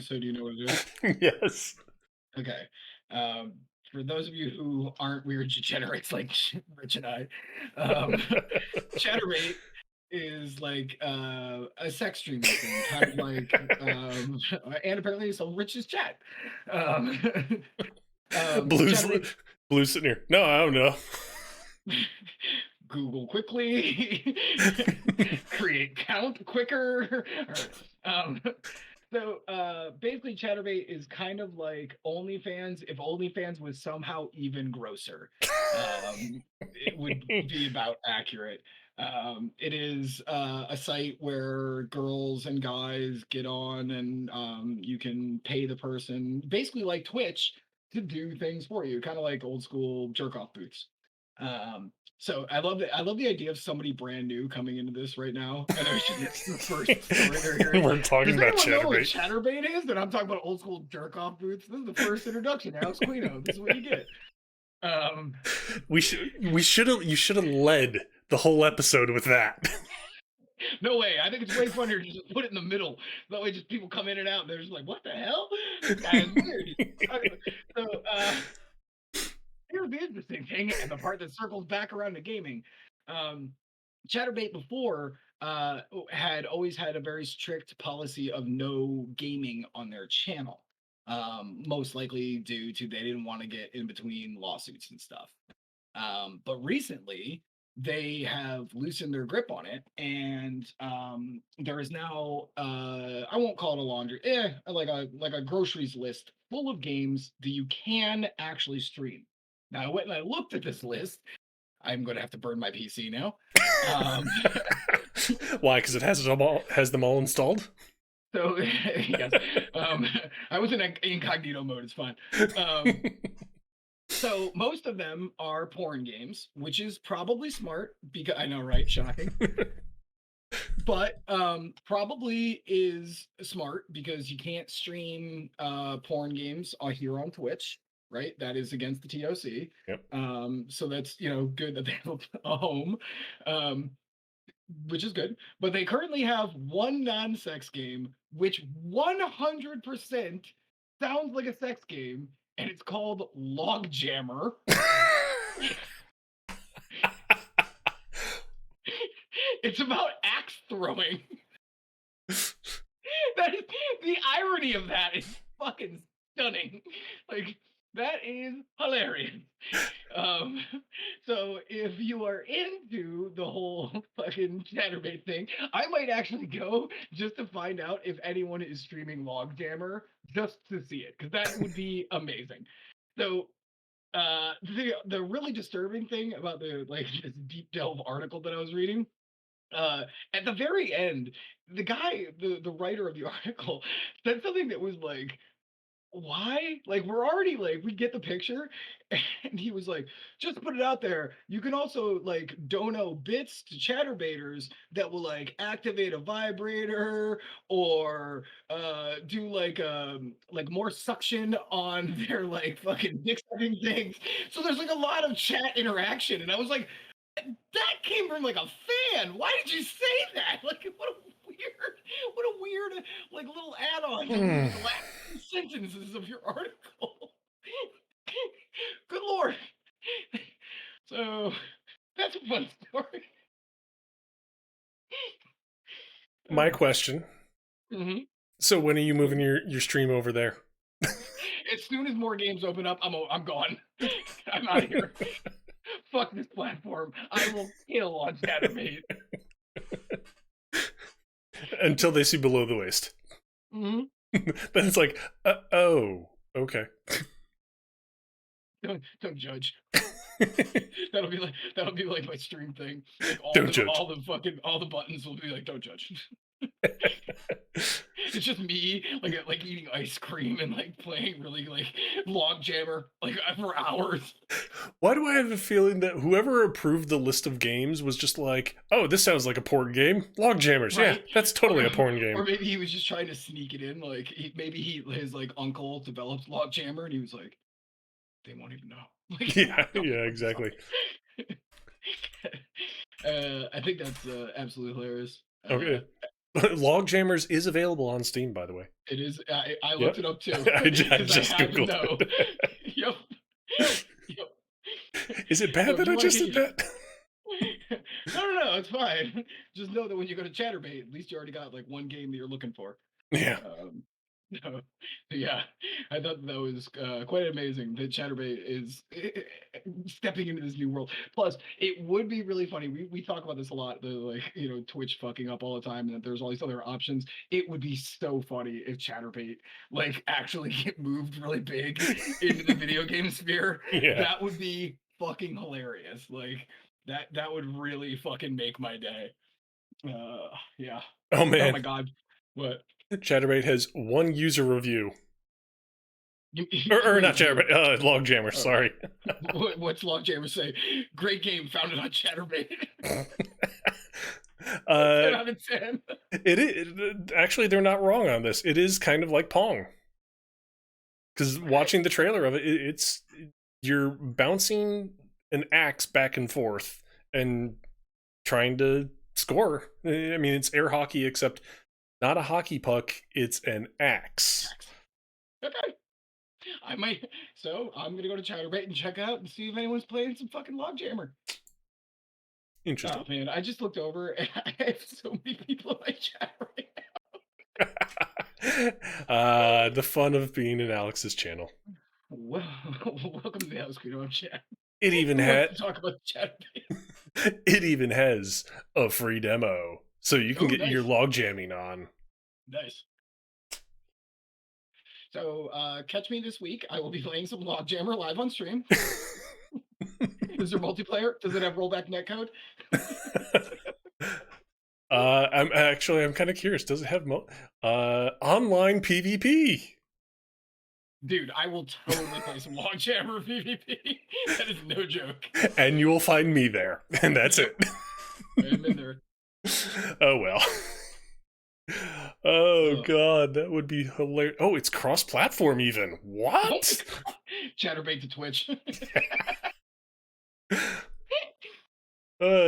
Do you know what it is? Yes. Okay. Um, for those of you who aren't weird degenerates like Rich and I, um, Chatterbait is like a sex streaming thing, kind of like, and apparently so Rich is chat. Um, Blues, Chatterbait, Blues sitting here. No, I don't know. Google quickly, create count quicker. Or, um, So basically Chatterbait is kind of like OnlyFans if OnlyFans was somehow even grosser. It would be about accurate. It is a site where girls and guys get on and you can pay the person basically like Twitch to do things for you, kind of like old school jerk off booths. Um, so I love the idea of somebody brand new coming into this right now, and it's the first story they're hearing. We're talking Does about anyone know what Chatterbait. Chatterbait is? And I'm talking about old school jerk off booths. This is the first introduction. Alex Quino. This is what you get. Um, We should have you should have led the whole episode with that. no way. I think it's way funnier to just put it in the middle. That way, just people come in and out. And they're just like, "What the hell? This guy is weird." So here's the interesting thing, and the part that circles back around to gaming. Um, Chatterbait before had always had a very strict policy of no gaming on their channel. Most likely due to they didn't want to get in between lawsuits and stuff. But recently, they have loosened their grip on it, and there is now I won't call it a laundry, like a groceries list full of games that you can actually stream. Now I went and I looked at this list. I'm going to have to burn my PC now. Um, Why? Because it has them all installed. so yes, um, I was in incognito mode. It's fine. So most of them are porn games, which is probably smart because I know, right? Shocking. But probably is smart because you can't stream porn games here on Twitch, right? That is against the TOC. Yep. So that's good that they have a home, um, which is good. But they currently have one non-sex game, which 100% sounds like a sex game, and it's called Logjammer. It's about axe throwing. That is, the irony of that is fucking stunning. Like, that is hilarious. Um, so if you are into the whole fucking Chatterbait thing, I might actually go just to find out if anyone is streaming Logjammer just to see it, because that would be amazing. So the really disturbing thing about this deep delve article that I was reading, uh at the very end, the guy, the writer of the article, said something that was like, why, like, we're already, like, we get the picture. And he was like, just put it out there, you can also like dono bits to chatterbaiters that will like activate a vibrator or do like more suction on their like fucking dick sucking things. So there's like a lot of chat interaction, and I was like, that came from like a fan. Why did you say that? Like, what a weird, like, little add-on to the last two sentences of your article. Good lord. So that's a fun story. My question. Mm-hmm. So when are you moving your stream over there? As soon as more games open up, I'm gone. I'm out of here. Fuck this platform. I will kill on Chatterbait. Until they see below the waist. Mm-hmm. Then it's like, oh, okay. Don't judge. That'll be like my stream thing. Like Don't judge. all the buttons will be like, don't judge. It's just me like eating ice cream and like playing really like Logjammer like for hours. Why do I have a feeling that whoever approved the list of games was just like, oh, this sounds like a porn game? Logjammers, right? Yeah, that's totally a porn game. Or maybe he was just trying to sneak it in. Like his like uncle developed Logjammer, and he was like, they won't even know. Like, yeah, exactly. I think that's absolutely hilarious. Okay. Logjammers is available on Steam, by the way. It is. I looked it up too. I just Googled it. Yep. Is it bad that I just did that? No, it's fine. Just know that when you go to Chatterbait, at least you already got like one game that you're looking for. Yeah. No. Yeah, I thought that was quite amazing that Chatterbait is stepping into this new world. Plus, it would be really funny. We talk about this a lot, the like Twitch fucking up all the time, and that there's all these other options. It would be so funny if Chatterbait like actually get moved really big into the video game sphere. Yeah. That would be fucking hilarious. Like that would really fucking make my day. Yeah. Oh Oh man, my god. What? Chatterbait has one user review, or Wait, not Chatterbait, Logjammer. oh, Sorry. what's Logjammer say? Great game founded on Chatterbait. uh, 10 out of 10. actually they're not wrong on this. It is kind of like Pong, because watching the trailer of it, it's you're bouncing an axe back and forth and trying to score. I mean, it's air hockey, except not a hockey puck, it's an axe. Okay. I might. So I'm gonna go to Chatterbait and check out and see if anyone's playing some fucking Logjammer. Interesting. Oh man, I just looked over and I have so many people in my chat right The fun of being in Alex's channel. now. Well, welcome to the House Queen chat. It even Who wants had to talk about Chatterbait? it even has a free demo, so you can Oh, get your nice. log jamming on. Nice. So catch me this week. I will be playing some Logjammer live on stream. Is there multiplayer? Does it have rollback netcode? I'm kind of curious. Does it have online PvP? Dude, I will totally play some Logjammer PvP. That is no joke. And you will find me there, and that's it. I'm in there. Oh well. Oh god, that would be hilarious. Oh, it's cross-platform even. What? Chatterbait to Twitch.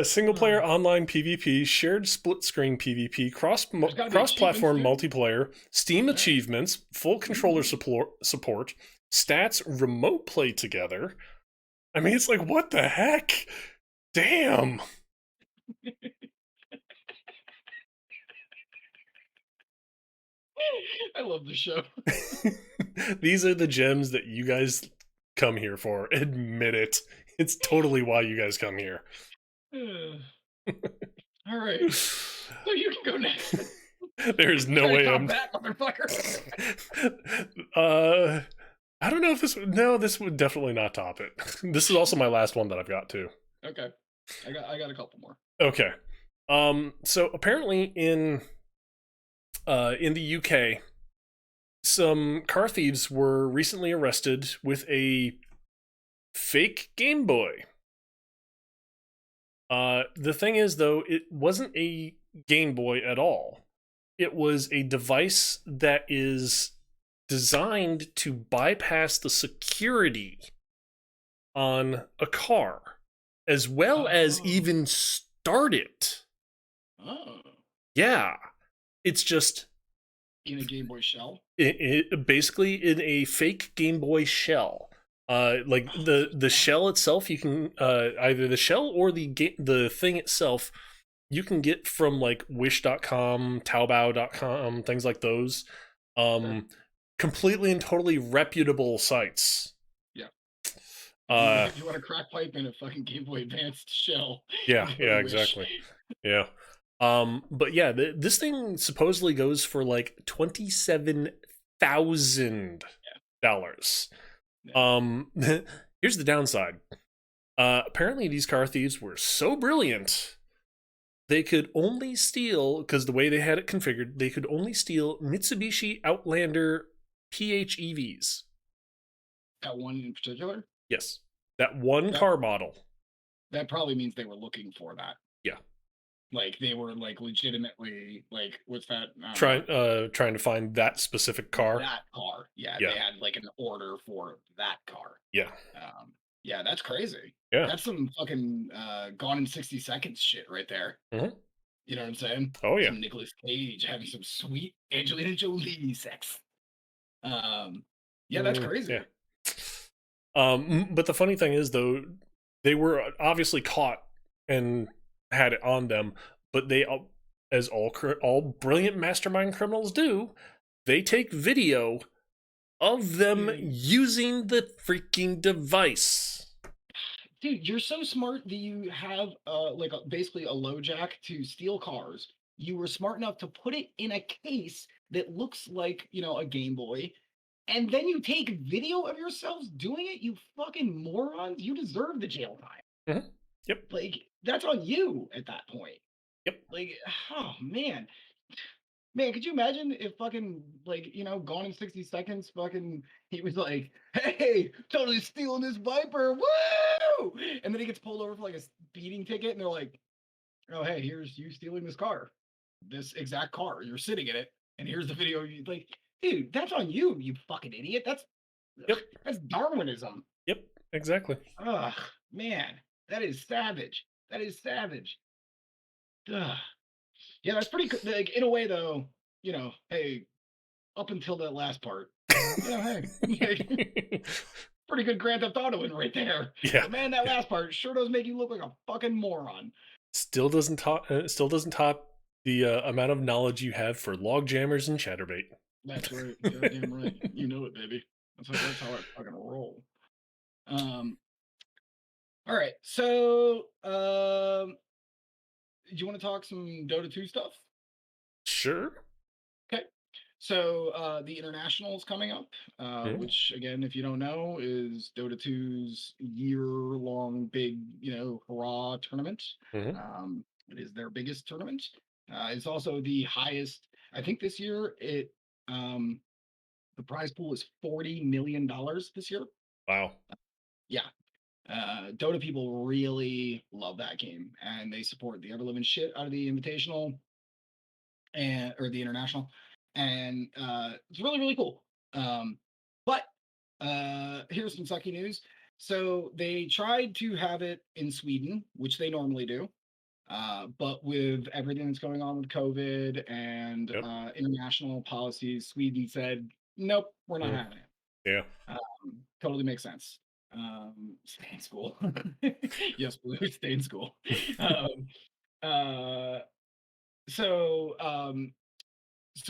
Single player online PvP, shared split screen PvP, cross platform multiplayer, Steam achievements, full controller support, stats, remote play together. I mean, it's like, what the heck? Damn. I love the show. These are the gems that you guys come here for. Admit it. It's totally why you guys come here. All right. So you can go next. There's no way I'm that motherfucker. I don't know if this would definitely not top it. This is also my last one that I've got too. Okay. I got a couple more. Okay. So apparently in the UK, some car thieves were recently arrested with a fake Game Boy. The thing is, though, it wasn't a Game Boy at all. It was a device that is designed to bypass the security on a car, as well as even start it. Oh. Yeah. It's just in a Game Boy shell. It basically in a fake Game Boy shell. Like the shell itself, you can either the shell or the thing itself, you can get from like Wish.com, Taobao.com, things like those. Completely and totally reputable sites. Yeah. You want a crack pipe in a fucking Game Boy Advanced shell. Yeah, exactly. Yeah. But yeah, this thing supposedly goes for like $27,000. Here's the downside. Apparently these car thieves were so brilliant, they could only steal, because the way they had it configured, they could only steal Mitsubishi Outlander PHEVs. That one in particular? Yes. That one car model. That probably means they were looking for that. Yeah. Like they were like legitimately like, what's that? Trying to find that specific car. That car. Yeah. They had like an order for that car. Yeah. Yeah, that's crazy. Yeah. That's some fucking Gone in 60 Seconds shit right there. Mm-hmm. You know what I'm saying? Oh yeah. Some Nicolas Cage having some sweet Angelina Jolie sex. Yeah, that's crazy. Yeah. But the funny thing is, though, they were obviously caught and had it on them, but they, as all brilliant mastermind criminals do, They take video of them Dude, using the freaking device. dude, you're so smart that you have like basically a low jack to steal cars. You were smart enough to put it in a case that looks like, a Game Boy, and then you take video of yourselves doing it, you fucking morons. You deserve the jail time. Mhm. Yep. Like, that's on you at that point. Yep. Like, oh man. Man, could you imagine if fucking like, Gone in 60 Seconds fucking he was like, hey, totally stealing this Viper, woo! And then he gets pulled over for like a speeding ticket, and they're like, oh hey, here's you stealing this car. This exact car. You're sitting in it, and here's the video. You like, dude, that's on you, you fucking idiot. That's Yep. that's Darwinism. Yep. Exactly. Ugh, man, that is savage. That is savage. Ugh. Yeah, that's pretty good. Like, in a way, though, hey, up until that last part, hey, pretty good Grand Theft Auto in right there. Yeah. But man, that last part sure does make you look like a fucking moron. Still doesn't top the amount of knowledge you have for log jammers and chatterbait. That's right. Goddamn right. You know it, baby. That's how I fucking roll. Um. All right. So, do you want to talk some Dota 2 stuff? Sure. Okay. So the international is coming up, Mhm. which again, if you don't know, is Dota 2's year-long big, hurrah tournament. Mhm. It is their biggest tournament. It's also the highest. I think this year um, the prize pool is $40 million this year. Wow. Yeah. Dota people really love that game, and they support the ever living shit out of the Invitational and or the international, and it's really really cool. But here's some sucky news. So they tried to have it in Sweden, which they normally do, but with everything that's going on with COVID and Yep. international policies, Sweden said, "Nope, we're not Mhm. having it." Yeah. Totally makes sense. Stay in school. Yes, please stay in school. Um, uh, so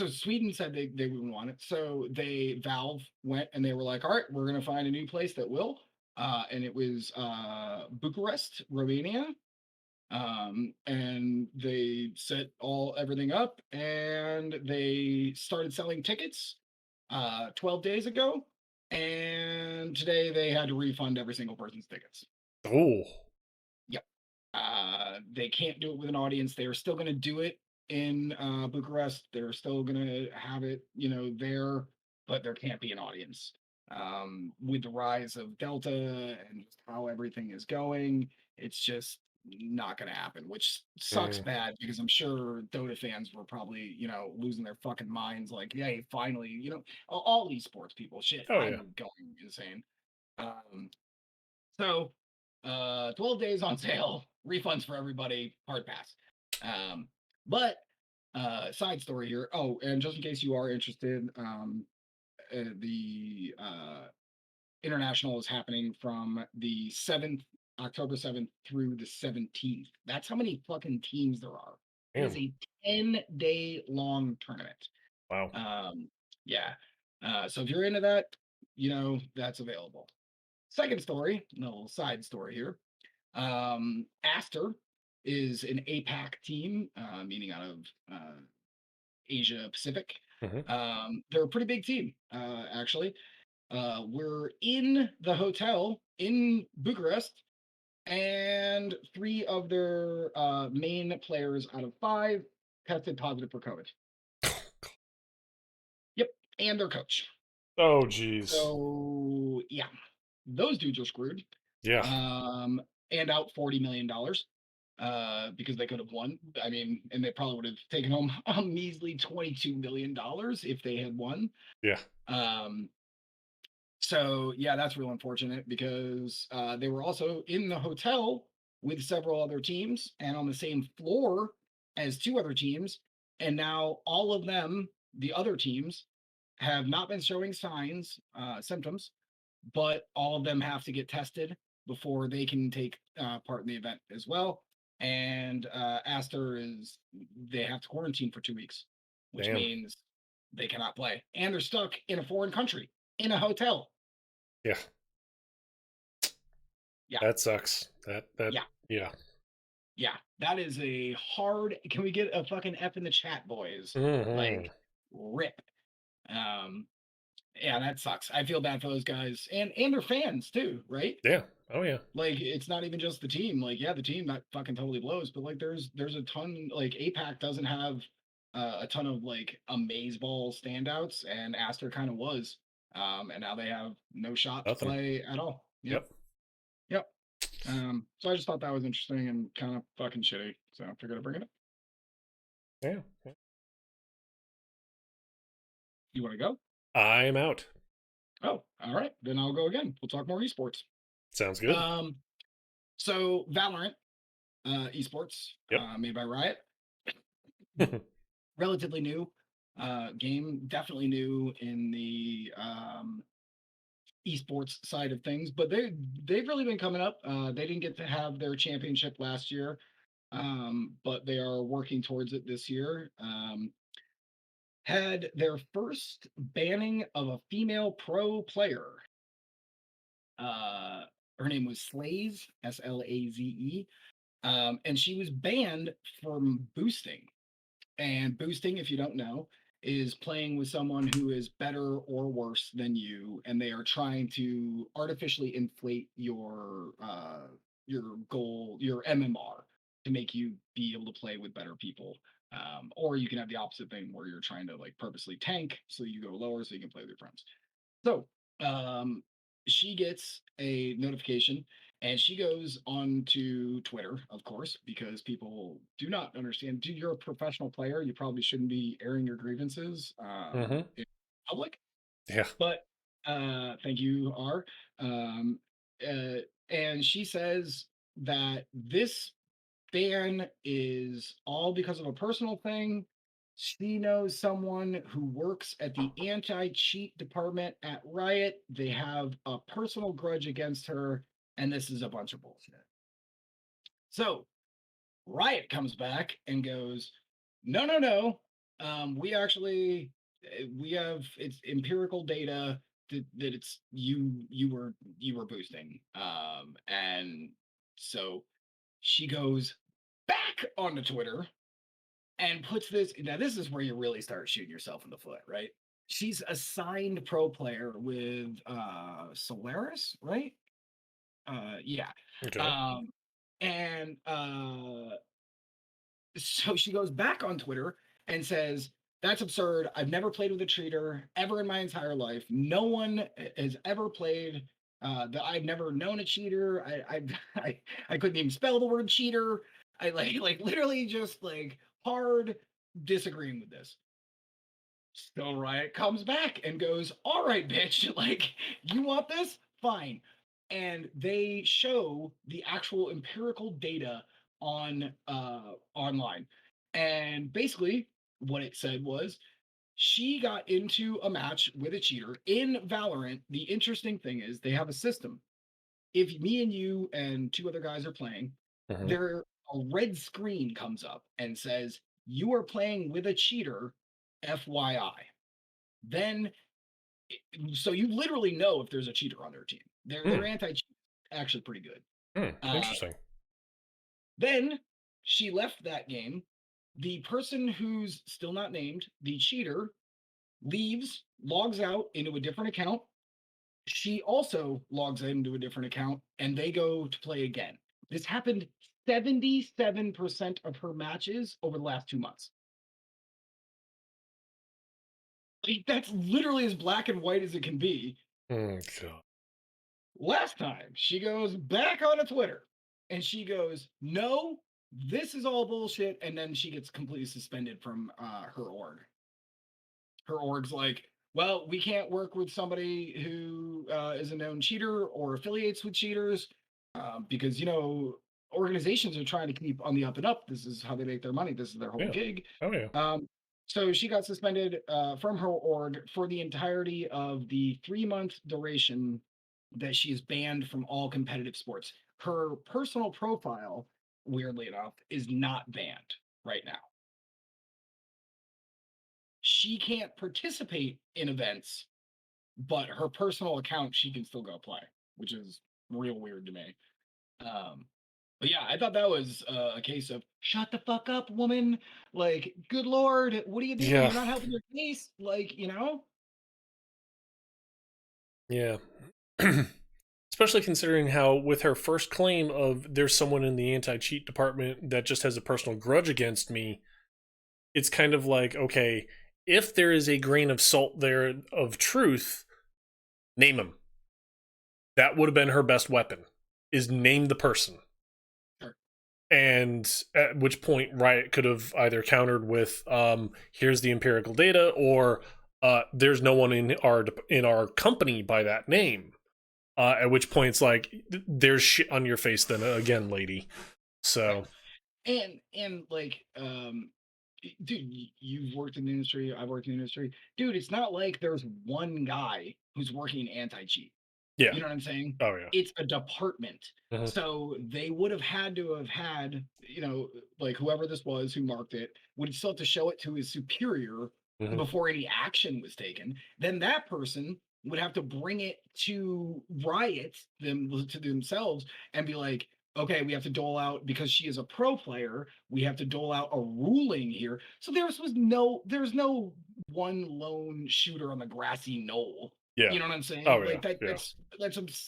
Sweden said they wouldn't want it. So Valve went and they were like, all right, we're gonna find a new place that will. And it was Bucharest, Romania. And they set everything up and they started selling tickets 12 days ago. And today they had to refund every single person's tickets. Oh. Yep. They can't do it with an audience. They are still going to do it in Bucharest. They're still going to have it, there, but there can't be an audience. With the rise of Delta and how everything is going, it's just not going to happen, which sucks Mm. bad because I'm sure Dota fans were probably, losing their fucking minds. Like, yay, finally, all esports people, shit, Oh I'm yeah. going insane. Um, so 12 days on sale, refunds for everybody, hard pass. Um, but side story here. Oh, and just in case you are interested, the international is happening from the 7th, October 7th through the 17th. That's how many fucking teams there are. It is Damn. a 10-day long tournament. Wow. Um, yeah. So if you're into that, that's available. Second story, a little side story here. Aster is an APAC team, meaning out of Asia Pacific. Mhm. They're a pretty big team, actually. We're in the hotel in Bucharest, and three of their main players out of five tested positive for COVID. Yep, and their coach. Oh jeez. So yeah, those dudes are screwed. Yeah. Um, and out $40 million because they could have won. I mean, and they probably would have taken home a measly $22 million if they had won. Yeah. Um, so yeah, that's real unfortunate because they were also in the hotel with several other teams and on the same floor as two other teams, and now all of them, the other teams, have not been showing symptoms, but all of them have to get tested before they can take part in the event as well. And Aster they have to quarantine for 2 weeks, which Damn. means they cannot play, and they're stuck in a foreign country in a hotel. Yeah. Yeah, That sucks. That yeah, yeah. yeah. That is a hard. Can we get a fucking F in the chat, boys? Like, Hmm. rip. Um, yeah, that sucks. I feel bad for those guys and their fans too, right? Yeah. Oh yeah. Like, it's not even just the team. Like, yeah, the team that fucking totally blows, but like, there's a ton. Like, APAC doesn't have a ton of like amazeballs standouts, and Aster kind of was. And now they have no shot to Nothing. play at all. Yep, Yep. yep. So I just thought that was interesting and kind of fucking shitty. So I figured I'd bring it up. Yeah. You want to go? I'm out. Oh, all right. Then I'll go again. We'll talk more esports. Sounds good. Um, so Valorant, esports, Yep. made by Riot, relatively new game, definitely new in the esports side of things, but they've really been coming up. They didn't get to have their championship last year, but they are working towards it this year. Had their first banning of a female pro player. Uh, Her name was Slaze, Slaze, and she was banned from boosting. And boosting, if you don't know, is playing with someone who is better or worse than you, and they are trying to artificially inflate your goal, your MMR, to make you be able to play with better people. Or you can have the opposite thing where you're trying to like purposely tank so you go lower so you can play with your friends. So um, she gets a notification and she goes on to Twitter, of course, because people do not understand. Dude, you're a professional player. You probably shouldn't be airing your grievances Hmm. in public. Yeah. But thank you, R. Um, and she says that this ban is all because of a personal thing. She knows someone who works at the anti cheat department at Riot. They have a personal grudge against her, and this is a bunch of bullshit. So Riot comes back and goes, no, no, no. We actually we have it's empirical data that it's you were boosting. And so she goes back onto Twitter and puts this. Now, this is where you really start shooting yourself in the foot, right? She's a signed pro player with Solaris, right? Yeah. Okay. Um, and so she goes back on Twitter and says, "That's absurd. I've never played with a cheater ever in my entire life. No one has ever played. That I've never known a cheater. I couldn't even spell the word cheater. I like literally just like hard disagreeing with this." So Riot comes back and goes, "All right, bitch. Like, you want this? Fine." And they show the actual empirical data on online. And basically, what it said was she got into a match with a cheater in Valorant. The interesting thing is they have a system. If me and you and two other guys are playing, Hmm. there a red screen comes up and says you are playing with a cheater, FYI. Then so you literally know if there's a cheater on their team. Their Hmm. anti-cheat actually pretty good. Hmm. Uh, Interesting. then she left that game. The person who's still not named, the cheater, leaves, logs out into a different account. She also logs into a different account, and they go to play again. This happened 77% of her matches over the last 2 months. Like, that's literally as black and white as it can be. Mm, God. Last time she goes back onto Twitter and she goes, "No, this is all bullshit." And then she gets completely suspended from her org. Her org's like, "Well, we can't work with somebody who is a known cheater or affiliates with cheaters because, organizations are trying to keep on the up and up. This is how they make their money. This is their whole Yeah. gig." Oh yeah. So she got suspended from her org for the entirety of the 3 month duration that she is banned from all competitive sports. Her personal profile, weirdly enough, is not banned right now. she can't participate in events, but her personal account she can still go play, which is real weird to me. Um, but yeah, I thought that was a case of shut the fuck up, woman. Like, good lord, what are you doing? Yeah, You're not helping your case. Like, you know, yeah. Especially considering how, with her first claim of there's someone in the anti cheat department that just has a personal grudge against me, it's kind of like, okay, if there is a grain of salt there of truth, name him. That would have been her best weapon, is name the person. sure. And at which point Riot could have either countered with, here's the empirical data, or there's no one in our company by that name. At which point it's like, there's shit on your face then again, lady. Right. So And like dude, you've worked in the industry, I've worked in the industry. Dude, it's not like there's one guy who's working anti-cheat. yeah. You know what I'm saying? Oh yeah. It's a department. Hmm. So they would have had to have had, like whoever this was who marked it would still have to show it to his superior Hmm. before any action was taken. Then that person would have to bring it to Riot them to themselves and be like, okay, we have to dole out because she is a pro player. We have to dole out a ruling here. So there's no one lone shooter on the grassy knoll. Yeah. You know what I'm saying? Oh yeah. Like that Yeah.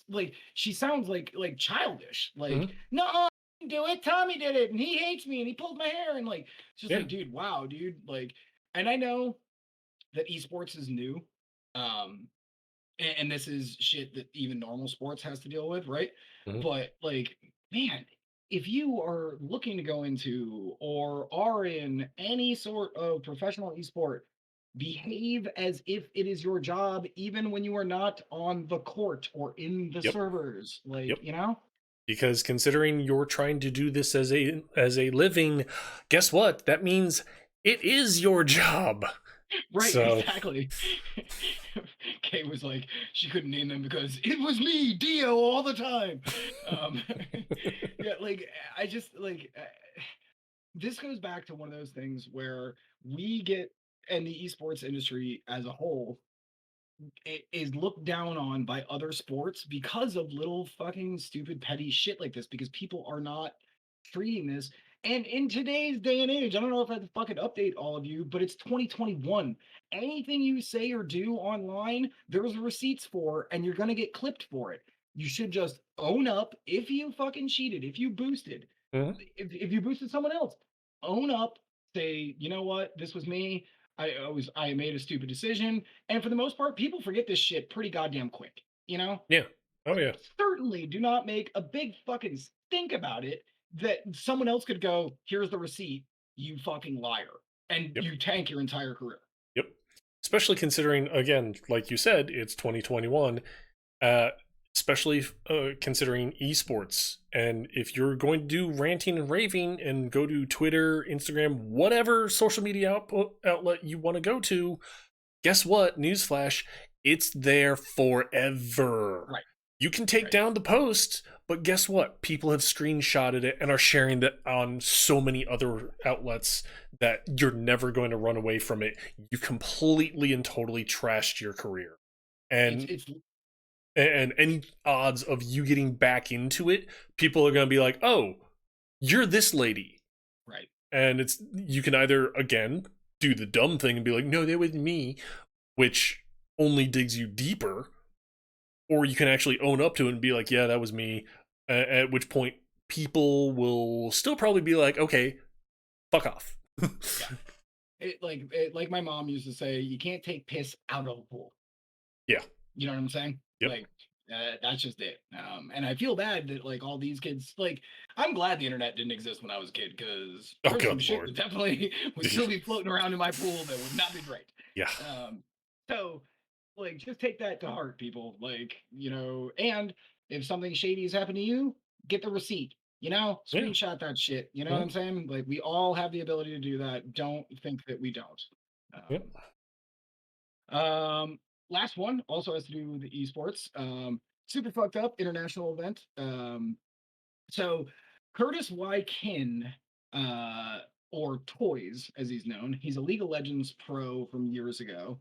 like she sounds like childish. Like, Hmm. no, I didn't do it. Tommy did it, and he hates me, and he pulled my hair, and like it's just Yeah. like, dude, wow, dude. Like, and I know that esports is new. Um, and this is shit that even normal sports has to deal with, right? Hmm. But like, man, if you are looking to go into or are in any sort of professional esport, behave as if it is your job, even when you are not on the court or in the Yep. servers. Like, Yep. you know? Because considering you're trying to do this as a living, guess what? That means it is your job. Right, So exactly. Kay was like, she couldn't name them because it was me, Dio, all the time. Um, yeah, like I just like this goes back to one of those things where we get and the esports industry as a whole is looked down on by other sports because of little fucking stupid petty shit like this because people are not treating this. And in today's day and age, I don't know if I have to fucking update all of you, but it's 2021. Anything you say or do online, there's receipts for, and you're gonna get clipped for it. You should just own up if you fucking cheated, if you boosted, mhm. if you boosted someone else, own up, say, you know what, this was me. I made a stupid decision. And for the most part, people forget this shit pretty goddamn quick, you know? Yeah. Oh But yeah. certainly do not make a big fucking stink about it that someone else could go, here's the receipt, you fucking liar. And Yep. you tank your entire career. Yep. Especially considering, again, like you said, it's 2021. Uh, especially considering esports. And if you're going to do ranting and raving and go to Twitter, Instagram, whatever social media outlet you want to go to, guess what? Newsflash, it's there forever. Right, You can take right. down the post, but guess what? People have screenshotted it and are sharing that on so many other outlets that you're never going to run away from it. You completely and totally trashed your career. It's And it's and any odds of you getting back into it, people are going to be like, "Oh, you're this lady." right. And it's, you can either again do the dumb thing and be like, "No, that was me," which only digs you deeper, or you can actually own up to it and be like, yeah, that was me. At which point, people will still probably be like, okay, fuck off. Yeah. Like my mom used to say, you can't take piss out of a pool. Yeah. You know what I'm saying? Yep. Like, that's just it. And I feel bad that like all these kids, like, I'm glad the internet didn't exist when I was a kid because Oh, there's some good shit lord. that definitely would still be floating around in my pool that would not be great. Yeah. Um, so like, just take that to heart, people. Like, and if something shady has happened to you, get the receipt. Yeah. Screenshot that shit. You know what Mhm. I'm saying? Like, we all have the ability to do that. Don't think that we don't. Yep. Last one also has to do with the esports. Super fucked up international event. So Curtis Y. Kin, uh, or Toys, as he's known. He's a League of Legends pro from years ago.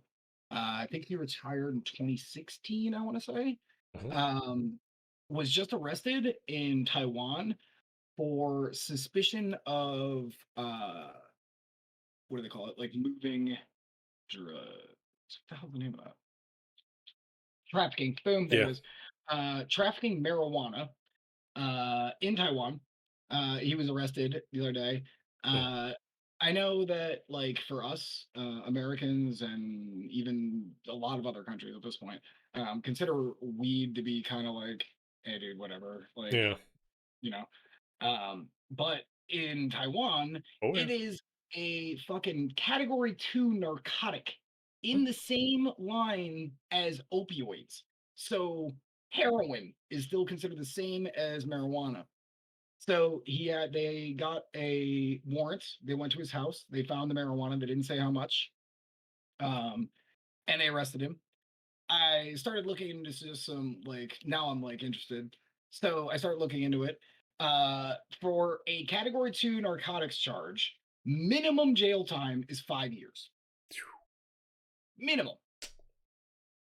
I think he retired in 2016, I want to say. Mhm. Um, was just arrested in Taiwan for suspicion of what do they call it? Like moving drugs. What the hell's the name of that? Trafficking. Boom, there it Yeah. is. Trafficking marijuana in Taiwan. He was arrested the other day. Mm. Uh, I know that, like, for us Americans and even a lot of other countries at this point, consider weed to be kind of like, hey, dude, whatever. Like, Yeah. you know, but in Taiwan, Oh yeah. it is a fucking category two narcotic Mm. in the same line as opioids. So heroin is still considered the same as marijuana. So they got a warrant. They went to his house. They found the marijuana. They didn't say how much. Um, and they arrested him. I started looking into just some, like, now I'm like interested. So I started looking into it. For a category two narcotics charge, minimum jail time is 5 years. Minimum.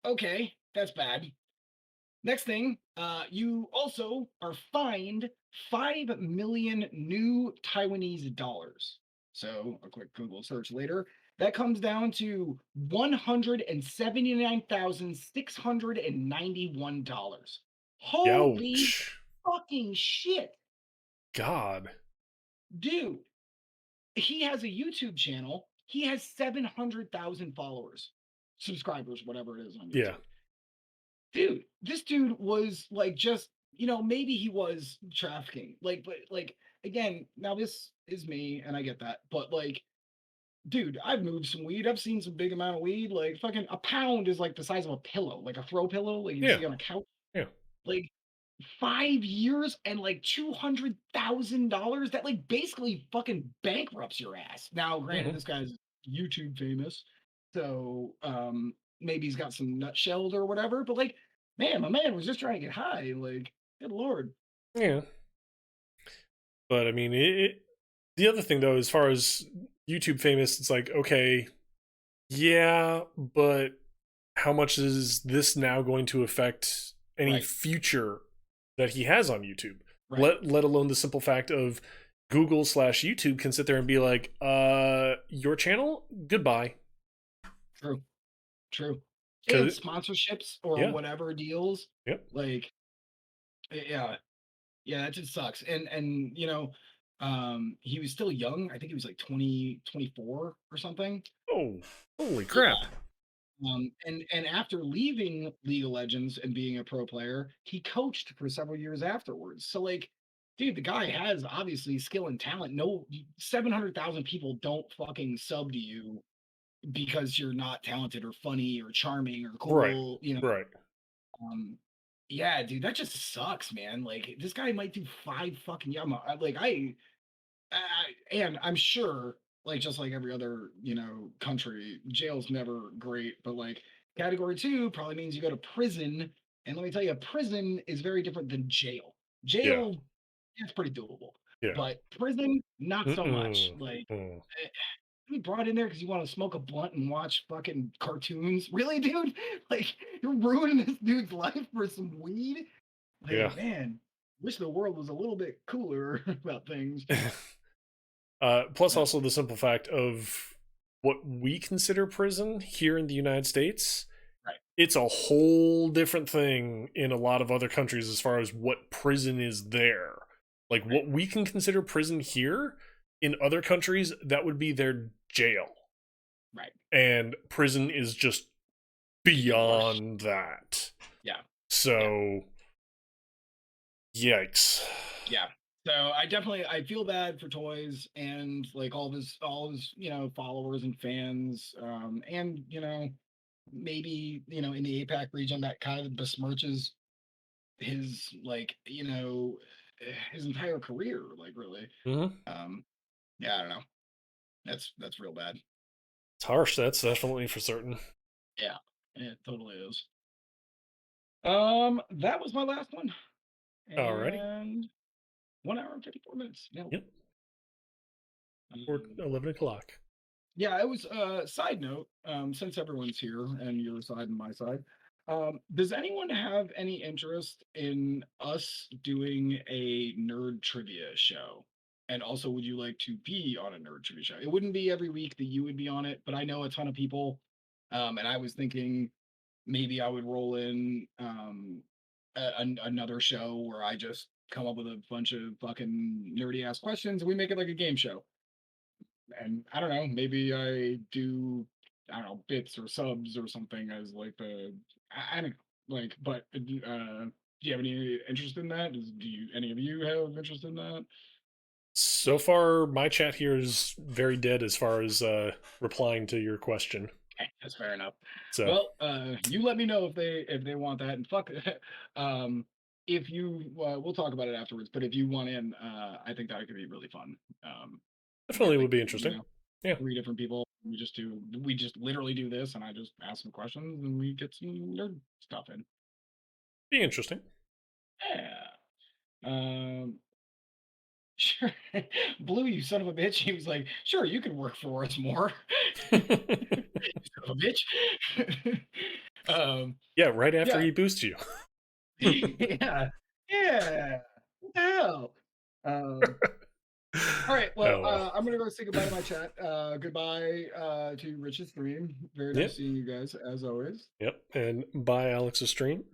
Okay, that's bad. Next thing, you also are fined 5 million new Taiwanese dollars. So a quick Google search later. That comes down to $179,691. Holy Ouch. fucking shit, God. dude. He has a YouTube channel. He has 700,000 followers, subscribers, whatever it is on Yeah. YouTube. Dude, this dude was like, just, maybe he was trafficking. Like, but like, again, now this is me and I get that. But like, dude, I've moved some weed. I've seen some big amount of weed. Like fucking a pound is like the size of a pillow, like a throw pillow, like you Yeah. see on a couch. Yeah. Like 5 years and like $200,000. That like basically fucking bankrupts your ass. Now, granted, Hmm. this guy's YouTube famous, so maybe he's got some nutshelled or whatever. But like, man, my man was just trying to get high. Like, good lord. Yeah. But I mean, the other thing though, as far as YouTube famous, it's like, okay, yeah, but how much is this now going to affect any Right, future that he has on YouTube? right. Let alone the simple fact of Google/YouTube can sit there and be like, your channel, goodbye. True, true. And Cause sponsorships or yeah, whatever deals, yep. like, yeah, yeah, that just sucks. And he was still young. I think he was like 20, 24 or something. Oh, holy crap. Yeah. And after leaving League of Legends and being a pro player, he coached for several years afterwards. So like, dude, the guy has obviously skill and talent. No, 700,000 people don't fucking sub to you because you're not talented or funny or charming or Right, cool. right. Um, yeah, dude, that just sucks, man. Like, this guy might do 5 fucking, yeah, like and I'm sure, like, just like every other, country, jail's never great, but like category two probably means you go to prison. And let me tell you, prison is very different than jail. Yeah, Jail, it's pretty doable, yeah. but prison, not so much. Mm-mm. Like, Mm. eh, you brought in there because you want to smoke a blunt and watch fucking cartoons. Really, dude? Like, you're ruining this dude's life for some weed? Yeah. Like, man, wish the world was a little bit cooler about things. Plus, Yeah, also the simple fact of what we consider prison here in the United States, right, it's a whole different thing in a lot of other countries as far as what prison is there. Like right, what we can consider prison here, in other countries, that would be their jail. right. And prison is just Worse. beyond that. Yeah, yeah, So, yikes. yeah. So I feel bad for Toys and like all his followers and fans, and maybe in the APAC region that kind of besmirches his, like, his entire career, like, really. Hmm. um yeah, I don't know. That's real bad. It's harsh, that's definitely for certain. Yeah, it totally is. That was my last one. Alrighty. And 1 hour and 54 minutes. Nailed it. Yep. or Um, 11 o'clock. yeah, it was side note, since everyone's here and your side and my side, does anyone have any interest in us doing a nerd trivia show? And also, would you like to be on a nerd trivia show? It wouldn't be every week that you would be on it, but I know a ton of people. And I was thinking maybe I would roll in another show where I just come up with a bunch of fucking nerdy ass questions and we make it like a game show. And I don't know, maybe I do, I don't know, bits or subs or something as like I don't know, like, but do you have any interest in that? Do you, any of you have interest in that? So far, my chat here is very dead as far as replying to your question. Okay, that's fair enough. So Well, you let me know if they want that, and fuck, um, if you, we'll talk about it afterwards. But if you want in, I think that could be really fun. We definitely get would like, be interesting. Yeah, three different people. We just literally do this, and I just ask some questions, and we get some nerd stuff in. be interesting. Yeah. Um. Sure. Blue, you son of a bitch. He was like, sure, you can work for us more. Son of a bitch. um. Yeah, right after Yeah. he boosts you. Yeah. Yeah. What the hell? Um. All right. Well, Oh well. I'm gonna go say goodbye to my chat. Goodbye to Rich's stream. Very Yep, nice seeing you guys as always. yep. And bye, Alex's stream.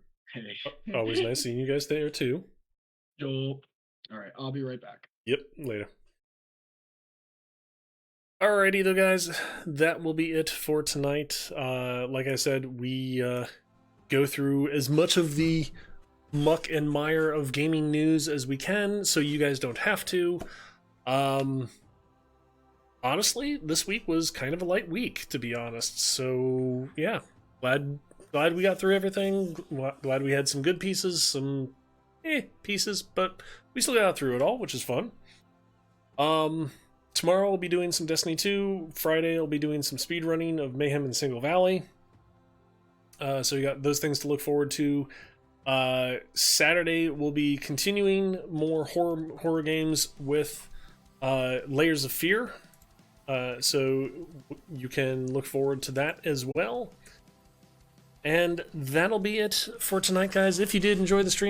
Always Hey. nice seeing you guys there too. Joel. All right. I'll be right back. Yep, later. Alrighty, though, guys, that will be it for tonight. Like I said, we go through as much of the muck and mire of gaming news as we can, so you guys don't have to. Honestly, this week was kind of a light week, to be honest. So yeah, glad we got through everything. Glad we had some good pieces, some pieces, but we still got through it all, which is fun. Tomorrow I'll be doing some Destiny 2. Friday I'll be doing some speedrunning of Mayhem in Single Valley. So you got those things to look forward to. Saturday we'll be continuing more horror games with Layers of Fear. So you can look forward to that as well. And that'll be it for tonight, guys. If you did enjoy the stream,